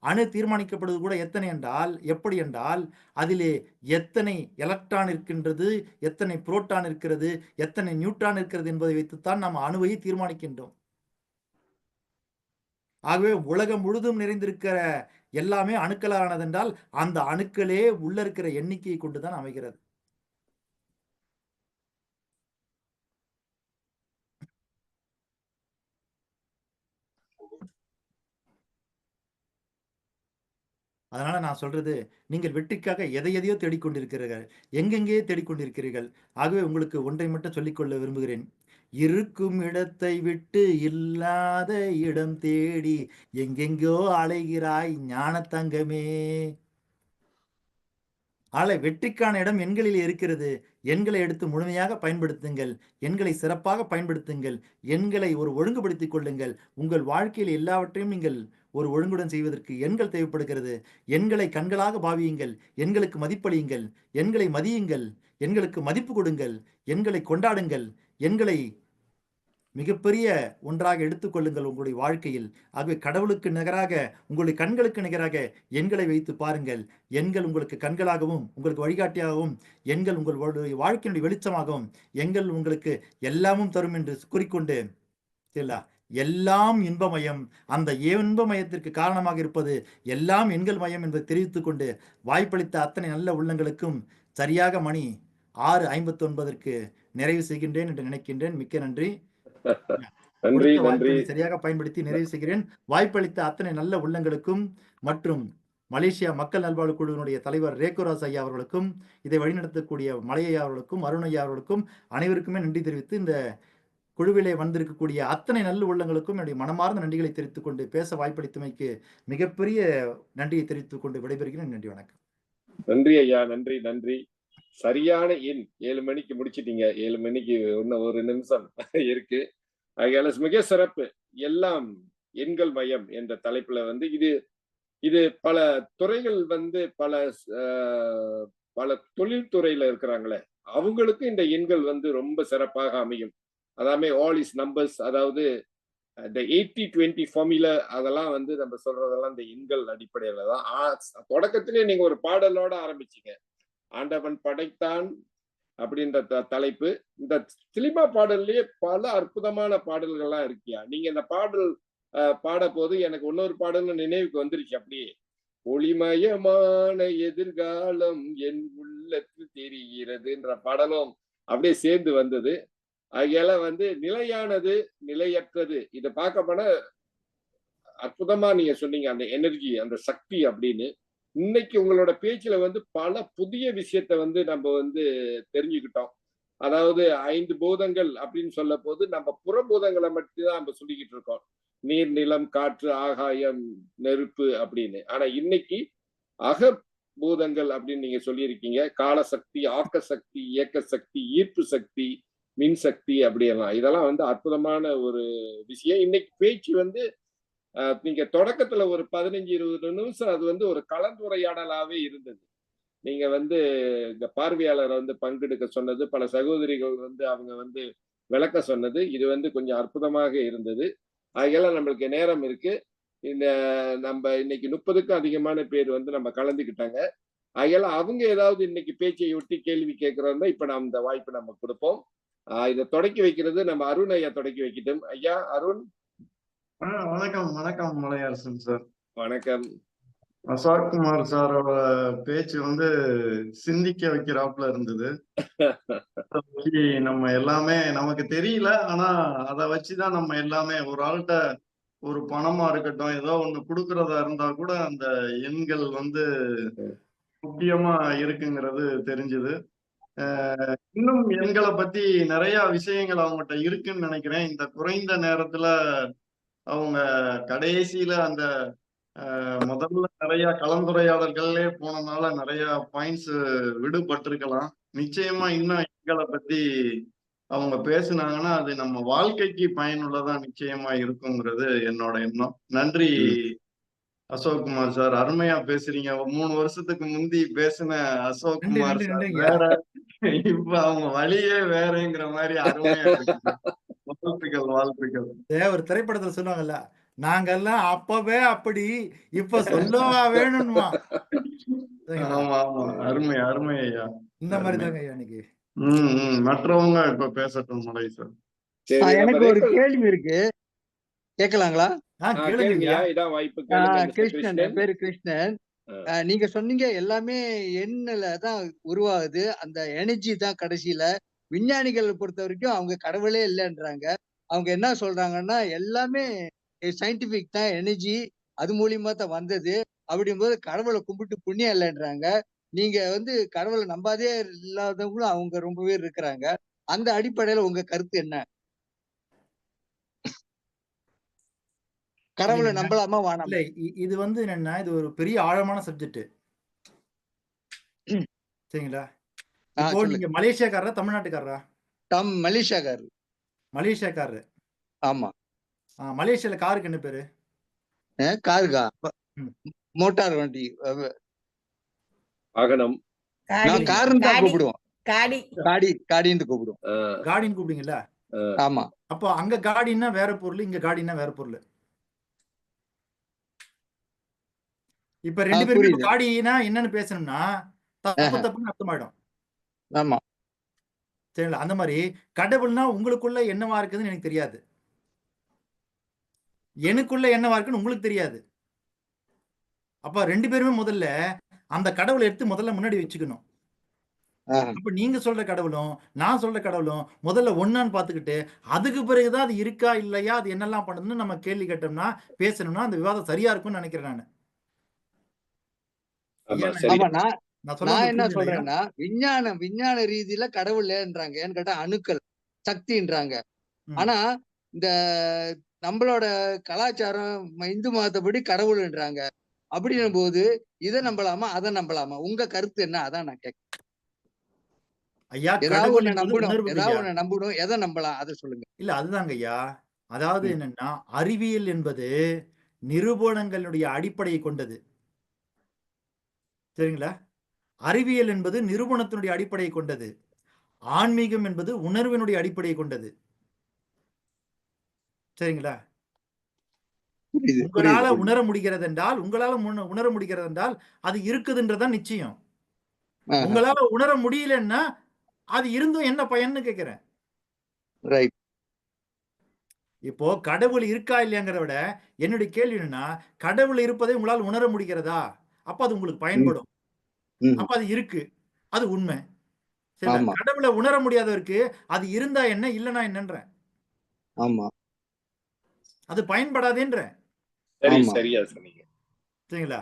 அணு தீர்மானிக்கப்படுவது கூட எத்தனை என்றால் எப்படி என்றால் அதிலே எத்தனை எலக்ட்ரான் இருக்கின்றது, எத்தனை புரோட்டான் இருக்கிறது, எத்தனை நியூட்ரான் இருக்கிறது என்பதை வைத்துத்தான் நாம் அணுவை தீர்மானிக்கின்றோம். ஆகவே உலகம் முழுதும் நிறைந்திருக்கிற எல்லாமே அணுக்களானது என்றால் அந்த அணுக்களே உள்ள இருக்கிற எண்ணிக்கையை கொண்டுதான் அமைகிறது. அதனால நான் சொல்றது, நீங்கள் வெற்றிக்காக எதையோ தேடிக்கொண்டிருக்கிறீர்கள், எங்கெங்கே தேடிக்கொண்டிருக்கிறீர்கள். ஆகவே உங்களுக்கு ஒன்றை மட்டும் சொல்லிக்கொள்ள விரும்புகிறேன். இருக்கும் இடத்தை விட்டு இல்லாத இடம் தேடி எங்கெங்கோ அலைகிறாய் ஞான தங்கமே. வெற்றிக்கான இடம் எண்களில் இருக்கிறது. எண்களை எடுத்து முழுமையாக பயன்படுத்துங்கள். எண்களை சிறப்பாக பயன்படுத்துங்கள். எண்களை ஒரு ஒழுங்குபடுத்திக் கொள்ளுங்கள். உங்கள் வாழ்க்கையில் எல்லாவற்றையும் நீங்கள் ஒரு ஒழுங்குடன் செய்வதற்கு எண்கள் தேவைப்படுகிறது. எண்களை கண்களாக பாவியுங்கள். எண்களுக்கு மதிப்பளியுங்கள். எண்களை மதியுங்கள். எண்களுக்கு மதிப்பு கொடுங்கள். எண்களை கொண்டாடுங்கள். எண்களை மிகப்பெரிய ஒன்றாக எடுத்துக்கொள்ளுங்கள் உங்களுடைய வாழ்க்கையில். ஆகவே கடவுளுக்கு நிகராக, உங்களுடைய கண்களுக்கு நிகராக எண்களை வைத்து பாருங்கள். எண்கள் உங்களுக்கு கண்களாகவும் உங்களுக்கு வழிகாட்டியாகவும், எண்கள் உங்களுடைய வாழ்க்கையினுடைய வெளிச்சமாகவும், எண்கள் உங்களுக்கு எல்லாமும் தரும் என்று கூறிக்கொண்டு, எல்லாம் இன்பமயம், அந்த இன்பமயத்திற்கு காரணமாக இருப்பது எல்லாம் எண்கள் மயம் என்பதை தெரிவித்துக் கொண்டு வாய்ப்பளித்த அத்தனை நல்ல உள்ளங்களுக்கும் சரியாக மணி 6:59 நிறைவு செய்கின்றேன் என்று நினைக்கின்றேன். மிக்க நன்றி. சரியாக பயன்படுத்தி நிறைவு செய்கிறேன். வாய்ப்பளித்த அத்தனை நல்ல உள்ளங்களுக்கும் மற்றும் மலேசியா மக்கள் நல்வாழ்வு குழுவினுடைய தலைவர் ரேகுராஸ் ஐயா அவர்களுக்கும், இதை வழிநடத்தக்கூடிய மலையா அவர்களுக்கும், அருணையா அவர்களுக்கும் அனைவருக்குமே நன்றி தெரிவித்து, இந்த குழுவிலே வந்திருக்கக்கூடிய அத்தனை நல்ல உள்ளங்களுக்கும் என்னுடைய மனமார்ந்த நன்றிகளை தெரிவித்துக் கொண்டு பேச வாய்ப்பளித்தமைக்கு மிகப்பெரிய நன்றியை தெரிவித்துக் கொண்டு விடைபெறுகிறேன். நன்றி, வணக்கம். நன்றி ஐயா, நன்றி நன்றி. சரியான எண் 7 மணிக்கு முடிச்சிட்டீங்க. 7 மணிக்கு இன்னும் 1 நிமிஷம் இருக்கு. அதனால மிக சிறப்பு. எல்லாம் எண்கள் மையம் என்ற தலைப்புல வந்து இது பல துறைகள் வந்து பல தொழில்துறையில இருக்கிறாங்களே, அவங்களுக்கு இந்த எண்கள் வந்து ரொம்ப சிறப்பாக அமையும். அதாமே ஆல் இஸ் நம்பர்ஸ், அதாவது இந்த 80-20 ஃபார்முலா, அதெல்லாம் வந்து நம்ம சொல்றதெல்லாம் இந்த எண்கள் அடிப்படையில தான். தொடக்கத்திலே நீங்க ஒரு பாடலோட ஆரம்பிச்சீங்க, ஆண்டவன் படைத்தான் அப்படின்ற தலைப்பு. இந்த சினிமா பாடல்லையே பல அற்புதமான பாடல்கள்லாம் இருக்கியா. நீங்க இந்த பாடல் பாட போது எனக்கு இன்னொரு பாடல் நினைவுக்கு வந்துருச்சு. அப்படியே ஒளிமயமான எதிர்காலம் என் உள்ளத்தில் தெரிகிறதுன்ற பாடலும் அப்படியே சேர்ந்து வந்தது. ஆகையால வந்து நிலையானது நிலையற்றது, இதை பார்க்க போனா அற்புதமா நீங்க சொன்னீங்க, அந்த எனர்ஜி, அந்த சக்தி அப்படின்னு. இன்னைக்கு உங்களோட பேச்சுல வந்து பல புதிய விஷயத்த வந்து நம்ம வந்து தெரிஞ்சுக்கிட்டோம். அதாவது 5 பூதங்கள் அப்படின்னு சொல்ல போது நம்ம புறபூதங்களை மட்டும்தான் நம்ம சொல்லிக்கிட்டு இருக்கோம், நீர், நிலம், காற்று, ஆகாயம், நெருப்பு அப்படின்னு. ஆனா இன்னைக்கு அகபூதங்கள் அப்படின்னு நீங்க சொல்லியிருக்கீங்க. காலசக்தி, ஆக்க சக்தி, இயக்க சக்தி, ஈர்ப்பு சக்தி, மின்சக்தி, அப்படியெல்லாம். இதெல்லாம் வந்து அற்புதமான ஒரு விஷயம். இன்னைக்கு பேச்சு வந்து நீங்க தொடக்கத்துல ஒரு 15-20 நிமிஷம் அது வந்து ஒரு கலந்துரையாடலாவே இருந்தது. நீங்க வந்து இந்த பார்வையாளரை வந்து பங்கெடுக்க சொன்னது, பல சகோதரிகள் வந்து அவங்க வந்து விளக்க சொன்னது, இது வந்து கொஞ்சம் அற்புதமாக இருந்தது. அதெல்லாம் நம்மளுக்கு நேரம் இருக்கு. இந்த நம்ம இன்னைக்கு 30க்கும் அதிகமான பேர் வந்து நம்ம கலந்துக்கிட்டாங்க. அதெல்லாம் அவங்க ஏதாவது இன்னைக்கு பேச்சை ஒட்டி கேள்வி கேட்கிறோம்னா இப்ப நாம் இந்த வாய்ப்பு நம்ம கொடுப்போம். இதை தொடக்கி வைக்கிறது நம்ம அருண் ஐயா தொடக்கி வைக்கட்டும். ஐயா அருண். வணக்கம். வணக்கம் மலையரசன் சார். வணக்கம். அசோக்குமார் சாரோட பேச்சு வந்து சிந்திக்க வைக்கிறாப்புல இருந்தது. நம்ம எல்லாமே நமக்கு தெரியல, ஆனா அதை வச்சுதான் நம்ம எல்லாமே ஒரு ஆள்கிட்ட ஒரு பணமா இருக்கட்டும், ஏதோ ஒண்ணு கொடுக்கறதா இருந்தா கூட அந்த எண்கள் வந்து முக்கியமா இருக்குங்கிறது தெரிஞ்சது. இன்னும் எண்களை பத்தி நிறைய விஷயங்கள் அவங்ககிட்ட இருக்குன்னு நினைக்கிறேன். இந்த குறைந்த நேரத்துல அவங்க கடைசியில அந்த முதல்ல நிறைய கலந்துரையாடல்களே போனதுனால நிறைய பாயிண்ட்ஸ் விடுபட்டிருக்கலாம். நிச்சயமா இன்னும் எண்களை பத்தி அவங்க பேசுனாங்கன்னா அது நம்ம வாழ்க்கைக்கு பயனுள்ளதா நிச்சயமா இருக்குங்கிறது என்னோட எண்ணம். நன்றி அசோக்குமார் சார், அருமையா பேசுறீங்க. 3 வருஷத்துக்கு முந்தி பேசின அசோக்குமார் சார் வேற, இப்ப அவங்க வழியே வேறங்கிற மாதிரி அருமையா இருக்கு. வாழ்த்துக்கள், வாழ்த்துக்கள். ஒரு திரைப்படத்துல சொல்லுவாங்கல்ல, நாங்கெல்லாம் அப்பவே அப்படி இப்ப சொல்லவா வேணும்மா. சரிங்களா? ஆமா ஆமா அருமை அருமை ஐயா இந்த மாதிரி அருமை தாங்க ஐயா இன்னைக்கு. மற்றவங்க இப்ப பேசட்டும் மலை சார். சரி நம்ம எனக்கு ஒரு ரேக்கல் கேள்வி இருக்கு, கேட்கலாங்களா? கேளுங்க கேளுங்கய்யா, ஐயா. இதான் வாய்ப்பு. கேளுங்க மிஸ்டர் கிருஷ்ணன், என் கிருஷ்ணன். பேரு கிருஷ்ணன். நீங்க சொன்னீங்க எல்லாமே எண்ணுல தான் உருவாகுது, அந்த எனர்ஜி தான் கடைசியில. விஞ்ஞானிகளை பொறுத்த வரைக்கும் அவங்க கடவுளே இல்லைன்றாங்க. அவங்க என்ன சொல்றாங்கன்னா எல்லாமே சயின்டிபிக் தான், எனர்ஜி அது மூலியமா தான் வந்தது. அப்படிங்கும்போது கடவுளை கும்பிட்டு புண்ணியம் இல்லைன்றாங்க. நீங்க வந்து கடவுளை நம்பாதே இல்லாதவங்களும் அவங்க ரொம்ப பேர் இருக்கிறாங்க. அந்த அடிப்படையில உங்க கருத்து என்ன? கடவுளை இல்லைங்க. நம்பலாமா இல்ல வேணாமா? இது வந்து என்னன்னா, இது ஒரு பெரிய ஆழமான சப்ஜெக்ட். சரிங்களா? இப்போ சொல்லுங்க. நீங்க மலேசியாக்காரரா, தமிழ்நாட்டுக்காரரா? மலேசியாக்காரர். மலேசியாக்காரரு. ஆமா. மலேசியால காருக்கு என்ன பேரு? காருக்கா? ம். மோட்டார் வண்டி. வாகனம். நான் காருன்னு தான் கூப்பிடுவோம். காடி காடின்னு கூப்பிடுவோம். காடின்னு கூப்பிடுங்களா? ஆமா. அப்போ அங்க காடின்னா வேற பொருள், இங்க காடின்னா வேற பொருள். இப்ப 2 பேருமே இப்ப புரியுது. காடினா என்னன்னு பேசணும்னா தப்புன்னு அர்த்தமாயிடும். ஆமா. சரிங்களா? அந்த மாதிரி கடவுள்னா உங்களுக்குள்ள என்னவா இருக்குதுன்னு எனக்கு தெரியாது, எனக்குள்ள என்னவா இருக்குன்னு உங்களுக்கு தெரியாது. அப்ப 2 பேருமே முதல்ல அந்த கடவுளை எடுத்து முதல்ல முன்னாடி வச்சுக்கணும். அப்ப நீங்க சொல்ற கடவுளும் நான் சொல்ற கடவுளும் முதல்ல ஒண்ணான்னு பாத்துக்கிட்டு அதுக்கு பிறகுதான் அது இருக்கா இல்லையா, அது என்னெல்லாம் பண்ணுதுன்னு நம்ம கேள்வி கேட்டோம்னா பேசணும்னா அந்த விவாதம் சரியா இருக்கும்னு நினைக்கிறேன் நானு. நான் என்ன சொல்றேன்னா விஞ்ஞான ரீதியில கடவுள் இல்லைன்றாங்க. ஏன்னு கேட்டா அணுக்கள் சக்தின்றாங்க. ஆனா இந்த நம்மளோட கலாச்சாரம் இந்து மதத்தைப்படி கடவுள்ன்றாங்க. அப்படின்னும் போது இதை நம்பலாமா அதை நம்பலாமா? உங்க கருத்து என்ன? அதான் நான் கேட்கிறேன். ஏதாவது ஒண்ணு நம்பணும், எதை நம்பலாம் அதை சொல்லுங்க. இல்ல அதுதாங்க ஐயா, அதாவது என்னன்னா அறிவியல் என்பது நிரூபணங்களுடைய அடிப்படையை கொண்டது. சரிங்களா? அறிவியல் என்பது நிரூபணத்தினுடைய அடிப்படையை கொண்டது. ஆன்மீகம் என்பது உணர்வினுடைய அடிப்படையை கொண்டது. சரிங்களா? உங்களால உணர முடிகிறது என்றால் உணர முடிகிறது என்றால் அது இருக்குதுன்றதான் நிச்சயம். உங்களால உணர முடியலன்னா அது இருந்தும் என்ன பயன்னு கேட்கிறேன். இப்போ கடவுள் இருக்கா இல்லையாங்கிறத விட என்னுடைய கேள்வி என்னன்னா, கடவுள் இருப்பதை உங்களால் உணர முடிகிறதா? அப்ப அது உங்களுக்கு பயன்படும். அப்ப அது இருக்கு, அது உண்மை. கடவுளை உணர முடியாதவருக்கு அது இருந்தா என்ன இல்லைன்னா என்னன்றேன். ஆமா, அது பயன்படாதேன்ற. சரியா சொன்னீங்க. சரிங்களா?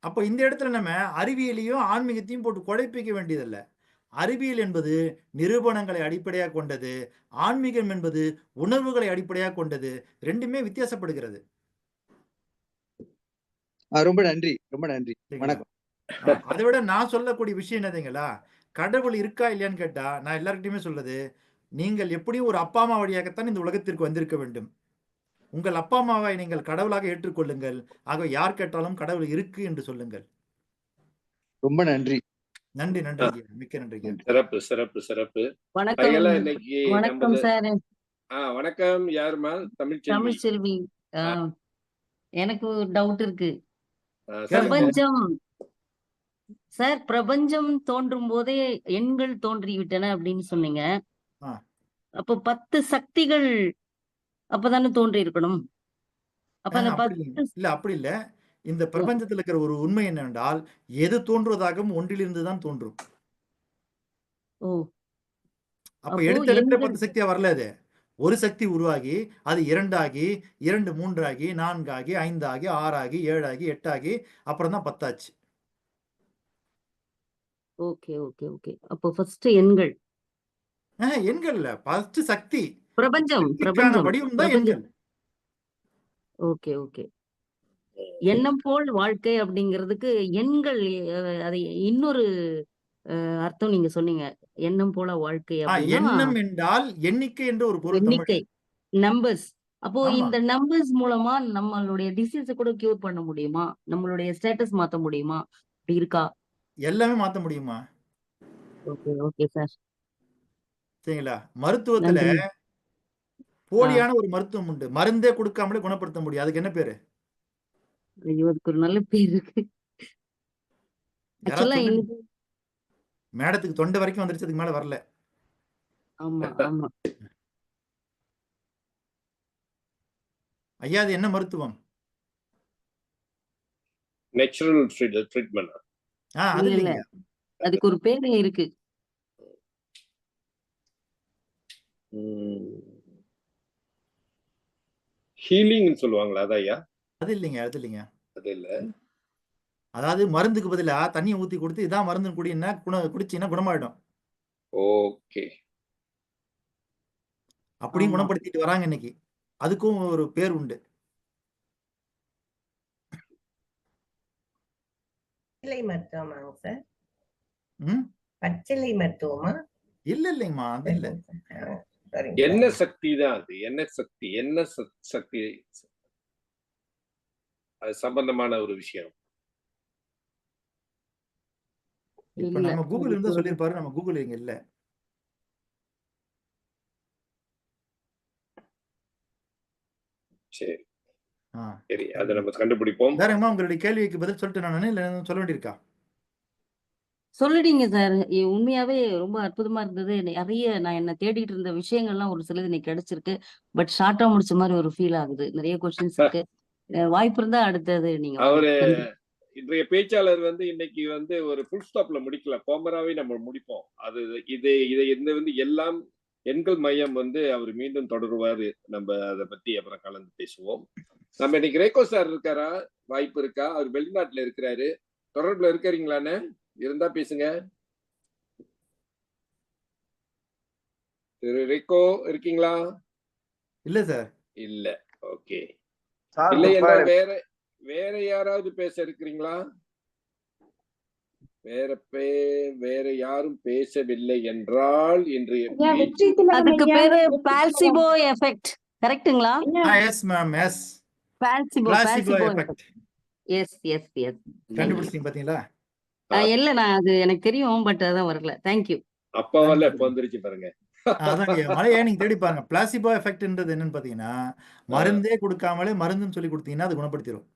அப்ப இந்த இடத்துல நம்ம அறிவியலையும் ஆன்மீகத்தையும் போட்டு குழப்பிக்க வேண்டியதில்லை. அறிவியல் என்பது நிரூபணங்களை அடிப்படையாக கொண்டது, ஆன்மீகம் என்பது உணர்வுகளை அடிப்படையாக கொண்டது. ரெண்டுமே வித்தியாசப்படுகிறது. ரொம்ப நன்றி, ரொம்ப நன்றி. வணக்கம். அதை விட நான் சொல்லக்கூடிய விஷயம் என்னதுங்களா, கடவுள் இருக்கா இல்லையான்னு கேட்டா நான் எல்லார்கிட்டயுமே சொல்றது, நீங்கள் எப்படியும் ஒரு அப்பா அம்மா வழியாகத்தான் இந்த உலகத்திற்கு வந்திருக்க வேண்டும். உங்கள் அப்பா அம்மாவை நீங்கள் கடவுளாக ஏற்றுக்கொள்ளுங்கள். ஆக யார் கேட்டாலும் கடவுள் இருக்கு என்று சொல்லுங்கள். ரொம்ப நன்றி. நன்றி நன்றி, மிக்க நன்றி. சிறப்பு சிறப்பு சிறப்பு. வணக்கம் சார். வணக்கம். யாருமா? தமிழ்ச்செல்வி. எனக்கு டவுட் இருக்கு. பிரபஞ்சம் சார், பிரபஞ்சம் தோன்றும் போதே எண்கள் தோன்றிவிட்டன அப்படின்னு சொன்னீங்க. அப்போ 10 சக்திகள் அப்பதானே தோன்றி இருக்கணும். அப்ப இல்ல அப்படி இல்ல. இந்த பிரபஞ்சத்தில் இருக்கிற ஒரு உண்மை என்னவென்றால் எது தோன்றுவதாகவும் ஒன்றிலிருந்து தான் தோன்றும். அப்ப எடுத்த 10 சக்தியா வரல. அது ஒரு சக்தி உருவாகி அது 2 ஆகி 2 3 ஆகி 4 ஆகி 5 ஆகி 6 ஆகி 7 ஆகி 8 ஆகி அப்புறம் தான் 10 ஆச்சு. Okay okay okay. அப்போ ஃபர்ஸ்ட் எண்கள். எண்கள் இல்ல, ஃபர்ஸ்ட் சக்தி. பிரபஞ்சம் வடிவம் தான் எண்கள். Okay okay. எண்ணம் போல் வாழ்க்கை அப்படிங்கிறதுக்கு எண்கள், அது இன்னொரு அர்த்தம் நீங்க சொன்னீங்க. எண்ணம் போல வாழ்க்கை அப்படின்னா எண்ணம் என்றால் எண்ணிக்கை என்று ஒரு பொருள். எண்ணிக்கை, நம்பர்ஸ். அப்போ இந்த நம்பர்ஸ் மூலமா நம்மளுடைய டிசீஸ் கூட கியூர் பண்ண முடியுமா? நம்மளுடைய ஸ்டேட்டஸ் மாத்த முடியுமா? அப்படி இருக்கா? எல்லாமே மாத்த முடியுமா? Okay okay sir. சரிங்களா? மருத்துவத்துல போலியான ஒரு மருத்துவம் உண்டு. மருந்தே கொடுக்காமலே குணப்படுத்த முடியும். அதுக்கு என்ன பேரு? ஐயோ! அதுக்கு ஒரு நல்ல பேர் இருக்கு. யாராவது ஆக்சுவலா சொல்லுங்க. இன்னைக்கு மேடத்துக்கு தொண்டை வரைக்கும் வந்துருச்சு, அதுக்கு மேல வரல. ஆமா, ஆமா. ஐயா, அது என்ன மருத்துவம்? Natural treatment. அது இல்ல, இல்ல. இல்லைங்க. அதுக்கு ஒரு பேரே இருக்கு. ஹீலிங்னு சொல்லுவாங்களா அதையா? அது இல்லைங்க, அது இல்லைங்க. அது இல்ல. அதாவது மருந்துக்கு பதிலா தண்ணிய ஊத்தி குடுத்து, இதான் மருந்துன்னு குடின்னா குடிச்சீங்கன்னா குணமாயிடும். ஓகே. அப்படியும் ஆமா. குணப்படுத்திட்டு வராங்க இன்னைக்கு. அதுக்கும் ஒரு பேர் உண்டு. பச்சிலை மருத்துவமாங்க சார்? ம். பச்சிலை மருத்துவமா? இல்லைங்கம்மா, அது இல்ல. சரிங்க என்ன சார். சக்தி தான் அது? என்ன சக்தி? என்ன சக்தி? அது சம்பந்தமான ஒரு விஷயம். இப்ப இல்ல. நம்ம கூகுள் அதுக்கு இருந்தா ஒரு சொல்லியிருப்பாரு. நம்ம கூகுள் இங்க இல்ல. சரி, ஆ. சரி. அத நம்ம கண்டுபிடிப்போம். வேறம்மா, உங்களுடைய கேள்விக்கு பதில் சொல்லிட்டேன் நானு. இல்ல எதுவும் சொல்ல வேண்டியிருக்கா? சொல்லிட்டீங்க சார். உண்மையாவே ரொம்ப அற்புதமா இருந்தது. நெறைய நான் என்ன தேடிட்டு இருந்த விஷயங்கள்லாம் ஒரு சிலது இன்னைக்கு கிடைச்சிருக்கு. பட் ஷார்ட்டா முடிச்ச மாரி ஒரு ஃபீல் ஆகுது. நெறைய கொஸ்டின்ஸ் இருக்கு. வாய்ப்பு இருந்தா அடுத்தது நீங்க வாங்க. அவரு கண்டிப்பா. இன்றைய பேச்சாளர் வந்து இன்னைக்கு வந்து ஒரு ஃபுல் ஸ்டாப்ல முடிக்கல. கோமராவே நம்ம முடிப்போம். அது இதை வந்து எல்லாம் எண்கள் மையம் வந்து அவர் மீண்டும் தொடருவாரு. நம்ம அத பத்தி அப்புறம் கலந்து பேசுவோம். நம்ம இன்னைக்கு ரேகோ சார் இருக்காரா? வாய்ப்பு இருக்கா? அவர் வெளிநாட்டுல இருக்கிறாரு. தொடர்புல இருக்கிறீங்களாண்ணே? இருந்தா பேசுங்க. திரு ரேகோ இருக்கீங்களா? இல்ல சார். இல்ல. ஓகே. சார் இல்லை என்றால் வேற யாராவது பேச இருக்கிறீங்களா? வேற யாரும் பேசவில்லை என்றால் இன்றைய ஐயா வெற்றி திலகம் அதுக்கு ஐயா, பேரு வெற்றி திலகம். Placebo effect. கரெக்ட்டுங்களா? ஐயா yes ma'am, yes. Placebo placebo effect. Effect. Yes, yes, yes. கண்டுபிடிச்சிட்டீங்க பாத்தீங்களா? இல்ல நான் அது எனக்கு தெரியும். பட் அதான் வரல. Thank you. அப்பா வரல, இப்ப வந்துருச்சு பாருங்க. அதாங்க மலையா நீங்க தேடி பாருங்க. பிளாசிபோ எஃபெக்ட்ன்றது என்னன்னு பாத்தீங்கன்னா, மருந்தே கொடுக்காமலே மருந்துன்னு சொல்லி கொடுத்தீங்கன்னா அது குணப்படுத்திடும்.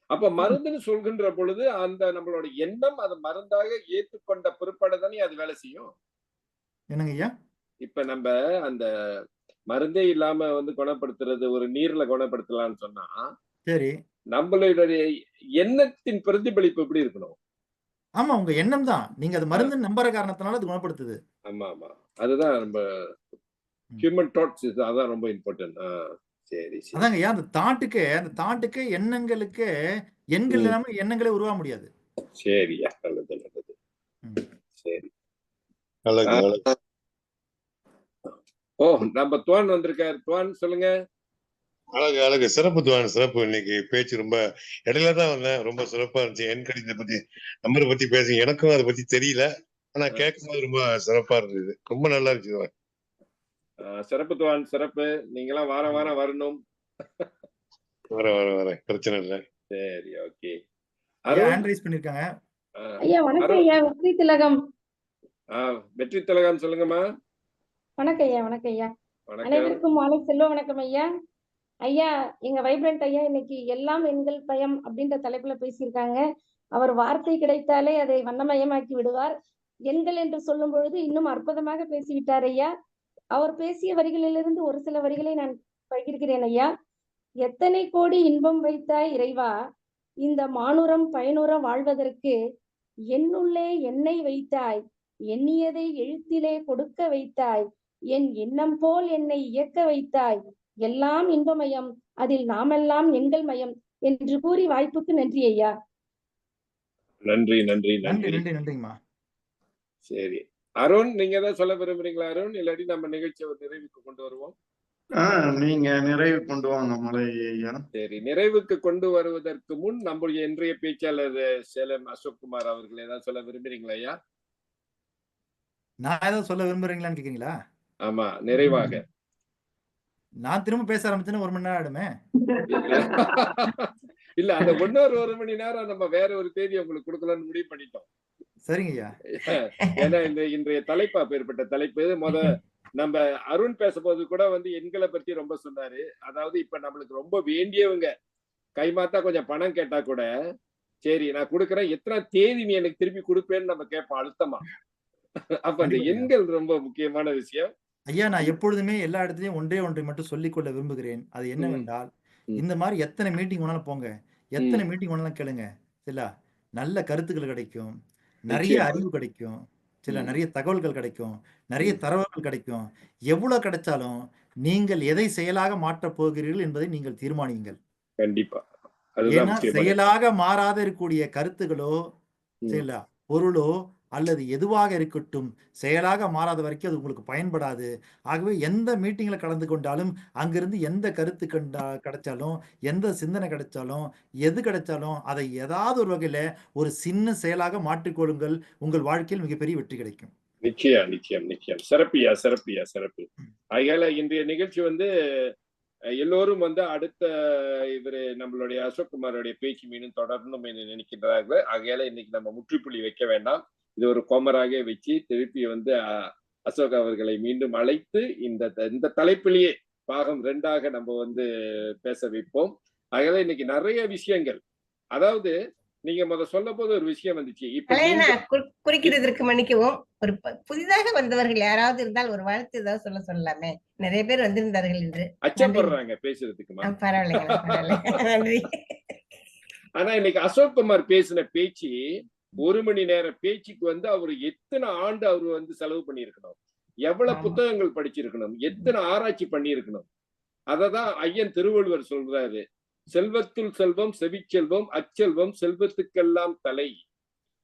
அப்ப மருந்துன்னு சொல்கின்ற பொழுது அந்த நம்மளோட எண்ணம் அது மருந்தாக ஏற்றுக்கொண்ட பிற்பாடு தானே அது வேலை செய்யும். என்னங்க ஐயா? இப்ப நம்ம அந்த மருந்தே இல்லாம வந்து குணப்படுத்துறது ஒரு நீர்ல குணப்படுத்தலாம்னு சொன்னா, சரி. நம்மளுடைய எண்ணத்தின் பிரதிபலிப்பு எப்படி இருக்கணும்? ஆமா, உங்க எண்ணம் தான். நீங்க அது மருந்துன்னு நம்புற காரணத்தினால அது குணப்படுத்துது. ஆமா, ஆமா. அதுதான் நம்ம ஹியூமன் தாட்ஸ் அதான் ரொம்ப இம்பார்ட்டன்ட். சரி, சரி. அதாங்க ஐயா, அந்த தாட்டுக்கு எண்ணங்களுக்கு எண்கள் இல்லாம எண்ணங்களே உருவா முடியாது. சரியா, நல்லது, நல்லது. சரி. நல்லது. ஓ, நம்ம துவான் வந்திருக்காரு. துவான் சொல்லுங்க. அழகு சிறப்பு துவான், சிறப்பு. இன்னைக்கு பேச்சு ரொம்ப இடையில தான் வந்தேன். ரொம்ப சிறப்பா இருந்துச்சு. என் கடிதத்தை பத்தி நம்பரை பத்தி பேசுங்க. எனக்கும் அதை பத்தி தெரியல. ஆனா கேட்கும்போது ரொம்ப சிறப்பா இருந்தது. ரொம்ப நல்லா இருந்துச்சு துவான். சிறப்பு துவான், சிறப்பு. நீங்களாம் வாரம் வாரம் வரணும். வரேன். பிரச்சனை இல்லை. சரி, ஓகே. ஹேண்ட் ரைஸ் பண்ணிருக்காங்க. ஐயா வணக்கம் ஐயா, வெற்றி திலகம். வெற்றி திலகம் சொல்லுங்கம்மா. வணக்கம் ஐயா, வணக்கம் ஐயா. அனைவருக்கும் மாலை செல்வ வணக்கம் ஐயா. ஐயா, எங்க வைப்ரண்ட் ஐயா இன்னைக்கு எல்லாம் எண்கள் பயம் அப்படின்ற தலைப்புல பேசியிருக்காங்க. அவர் வார்த்தை கிடைத்தாலே அதை வண்ணமயமாக்கி விடுவார். எண்கள் என்று சொல்லும் பொழுது இன்னும் அற்புதமாக பேசிவிட்டார் ஐயா. அவர் பேசிய வரிகளிலிருந்து ஒரு சில வரிகளை நான் பகிர்கிறேன் ஐயா. எத்தனை கோடி இன்பம் வைத்தாய் இறைவா, இந்த மானுரம் பயனுற வாழ்வதற்கு என்னுள்ளே என்னை வைத்தாய், எண்ணியதை எழுத்திலே கொடுக்க வைத்தாய், என் எண்ணம் போல் என்னை இயக்க வைத்தாய், எல்லாம் இன்பமயம், அதில் நாமெல்லாம் எண்கள் மயம் என்று கூறி வாய்ப்புக்கு நன்றி ஐயா. நன்றிங்கம்மா. சரி, அருண், நீங்க ஏதாவது சொல்ல விரும்புறீங்களா அருண்? இல்லாட்டி நம்ம நிகழ்ச்சியை ஒரு நிறைவுக்கு கொண்டு வருவோம். நீங்க நிறைவு கொண்டு வாங்க மலை ஐயா. சரி, நிறைவுக்கு கொண்டு வருவதற்கு முன் நம்முடைய இன்றைய பேச்சாளர் சேலம் அசோக்குமார் அவர்கள் ஏதாவது சொல்ல விரும்புறீங்களா ஐயா? நான் ஏதாவது சொல்ல விரும்புறீங்களான்னு கேக்குறீங்களா? ஆமா, நிறைவாக. நான் திரும்ப பேச ஆரம்பிச்சேன்னா 1 மணி நேரம் ஆயிடுமே. இல்ல, அந்த 1 மணி நேரம் நம்ம வேற ஒரு தேதி உங்களுக்கு கொடுக்கலாம்னு முடிவு பண்ணிட்டோம். சரிங்க ஐயா. ஏன்னா இன்றைய தலைப்பு அப்பேற்பட்ட தலைப்பு. நம்ம அருண் பேசும்போது கூட வந்து எண்களை பத்தி ரொம்ப சொன்னாரு. அதாவது இப்ப நம்மளுக்கு ரொம்ப வேண்டியவங்க கைமாத்தா கொஞ்சம் பணம் கேட்டா கூட, சரி நான் கொடுக்குறேன், எத்தனை தேதி நீ எனக்கு திருப்பி கொடுப்பேன்னு நம்ம கேட்போம் அழுத்தமா. அப்ப அந்த கண்டிப்பா ஐயா. எண்கள் ரொம்ப முக்கியமான விஷயம். ஐயா, நான் எப்பொழுதுமே எல்லா இடத்துலயும் ஒன்றை மட்டும் சொல்லிக்கொள்ள விரும்புகிறேன். அது ம், என்னவென்றால், ம், இந்த மாரி எத்தனை மீட்டிங் வேணாலும் போங்க. எத்தனை ம். மீட்டிங் வேணாலும் கேளுங்க. சரிங்களா? நல்ல கருத்துக்கள் கிடைக்கும். நெறைய நிச்சயமா. அறிவு கிடைக்கும். சரிங்களா? ம், நெறைய தகவல்கள் கிடைக்கும். நெறைய ம். தரவுகள் கிடைக்கும். எவ்வளவு கிடைச்சாலும், நீங்கள் எதை செயலாக மாற்றப் போகிறீர்கள் என்பதை நீங்கள் தீர்மானியுங்கள். கண்டிப்பா. அதுதான் ஏன்னா, முக்கியமான விஷயம். செயலாக மாறாத இருக்கக்கூடிய கருத்துகளோ, ம். சரிங்களா? பொருளோ அல்லது எதுவாக இருக்கட்டும், செயலாக மாறாத வரைக்கும் அது உங்களுக்கு பயன்படாது. ஆகவே எந்த மீட்டிங்ல கலந்து கொண்டாலும், அங்கிருந்து எந்த கருத்து கிடைச்சாலும், எந்த சிந்தனை கிடைச்சாலும், எது கிடைச்சாலும், அதை ஏதாவது ஒரு வகையில ஒரு சின்ன செயலாக மாற்றிக்கொள்ளுங்கள். உங்கள் வாழ்க்கையில் மிகப்பெரிய வெற்றி கிடைக்கும். நிச்சயம், நிச்சயம், நிச்சயம். சிறப்புயா, சிறப்புயா, சிறப்பு. ஆகையால இன்றைய நிகழ்ச்சி வந்து எல்லோரும் வந்து அடுத்த இவரு நம்மளுடைய அசோக் குமாரோடைய பேச்சு மீண்டும் தொடரணும் என்று நினைக்கின்றார்கள். ஆகையால இன்னைக்கு நம்ம முற்றுப்புள்ளி வைக்க வேண்டாம். இது ஒரு கோமராக வச்சு திருப்பி வந்து அசோக் அவர்களை மீண்டும் அழைத்து இந்த தலைப்பிலேயே பாகம் 2ஆக நம்ம வந்து பேச வைப்போம். ஆகையால இன்னைக்கு நிறைய விஷயங்கள், அதாவது நீங்க சொல்ல போது ஒரு விஷயம் வந்துச்சு. இப்ப அலையனா நீங்க குறுக்கிடுவதற்கு மன்னிக்கவும். ஒரு புதிதாக வந்தவர்கள் யாராவது இருந்தால் ஒரு வாழ்த்து ஏதாவது சொல்லலாமே. நிறைய பேர் வந்திருந்தார்கள் என்று. நன்றி. அச்சப்படுறாங்க பேசுறதுக்குமா? பரவாயில்லைங்க, பரவாயில்ல. நன்றி. ஆனா இன்னைக்கு அசோக் குமார் பேசின பேச்சு 1 மணி நேர பேச்சுக்கு வந்து அவரு எத்தனை ஆண்டு அவரு வந்து செலவு பண்ணியிருக்கணும், எவ்வளவு ஆமா. புத்தகங்கள் படிச்சிருக்கணும், எத்தனை ஆராய்ச்சி பண்ணியிருக்கணும். அததான் ஐயன் திருவள்ளுவர் சொல்றாரு, செல்வத்துள் செல்வம் செவிச்செல்வம் அச்செல்வம் செல்வத்துக்கெல்லாம் தலை.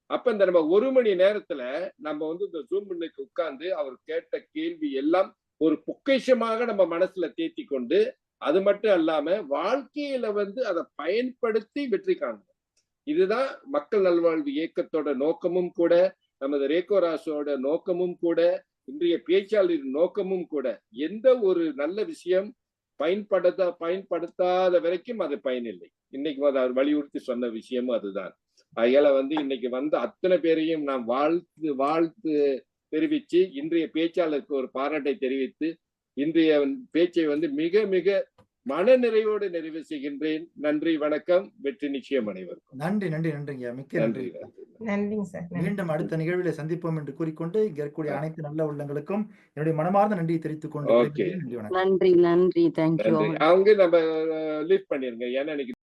அப்ப இந்த நம்ம 1 மணி நேரத்துல நம்ம வந்து இந்த ஜூம் இன்னைக்கு உட்கார்ந்து அவர் கேட்ட கேள்வி எல்லாம் ஒரு பொக்கிஷமாக நம்ம மனசுல தேத்தி கொண்டு, அது மட்டும் அல்லாம வாழ்க்கையில வந்து அதை பயன்படுத்தி வெற்றி காணணும். இதுதான் மக்கள் நல்வாழ்வு இயக்கத்தோட நோக்கமும் கூட, நமது ரேகோராசோட நோக்கமும் கூட, இன்றைய பேச்சாளரின் நோக்கமும் கூட. எந்த ஒரு நல்ல விஷயம் பயன்படுத்தாத வரைக்கும் அது பயனில்லை. இன்னைக்கு அவர் வலியுறுத்தி சொன்ன விஷயமும் அதுதான். ஆகையால வந்து இன்னைக்கு வந்த அத்தனை பேரையும் நாம் வாழ்த்து தெரிவிச்சு, இன்றைய பேச்சாளருக்கு ஒரு பாராட்டை தெரிவித்து, இன்றைய பேச்சை வந்து மிக மிக மன நிறைவோடு நிறைவு செய்கின்றேன். நன்றி, வணக்கம். வெற்றி நிச்சயம் அனைவருக்கும். நன்றி, நன்றி, நன்றிங்க. மிக்க நன்றி. நன்றிங்க சார். மீண்டும் அடுத்த நிகழ்விலே சந்திப்போம் என்று கூறிக்கொண்டு, இங்க இருக்கக்கூடிய அனைத்து நல்ல உள்ளங்களுக்கும் என்னுடைய மனமார்ந்த நன்றியை தெரிவித்துக் கொண்டு ஓகே. நன்றி, வணக்கம். நன்றி, நன்றி. தேங்க்யூ. நன்றி. அவங்க நம்ம லீவ் பண்ணிருங்க. ஏன்னா இன்னைக்கு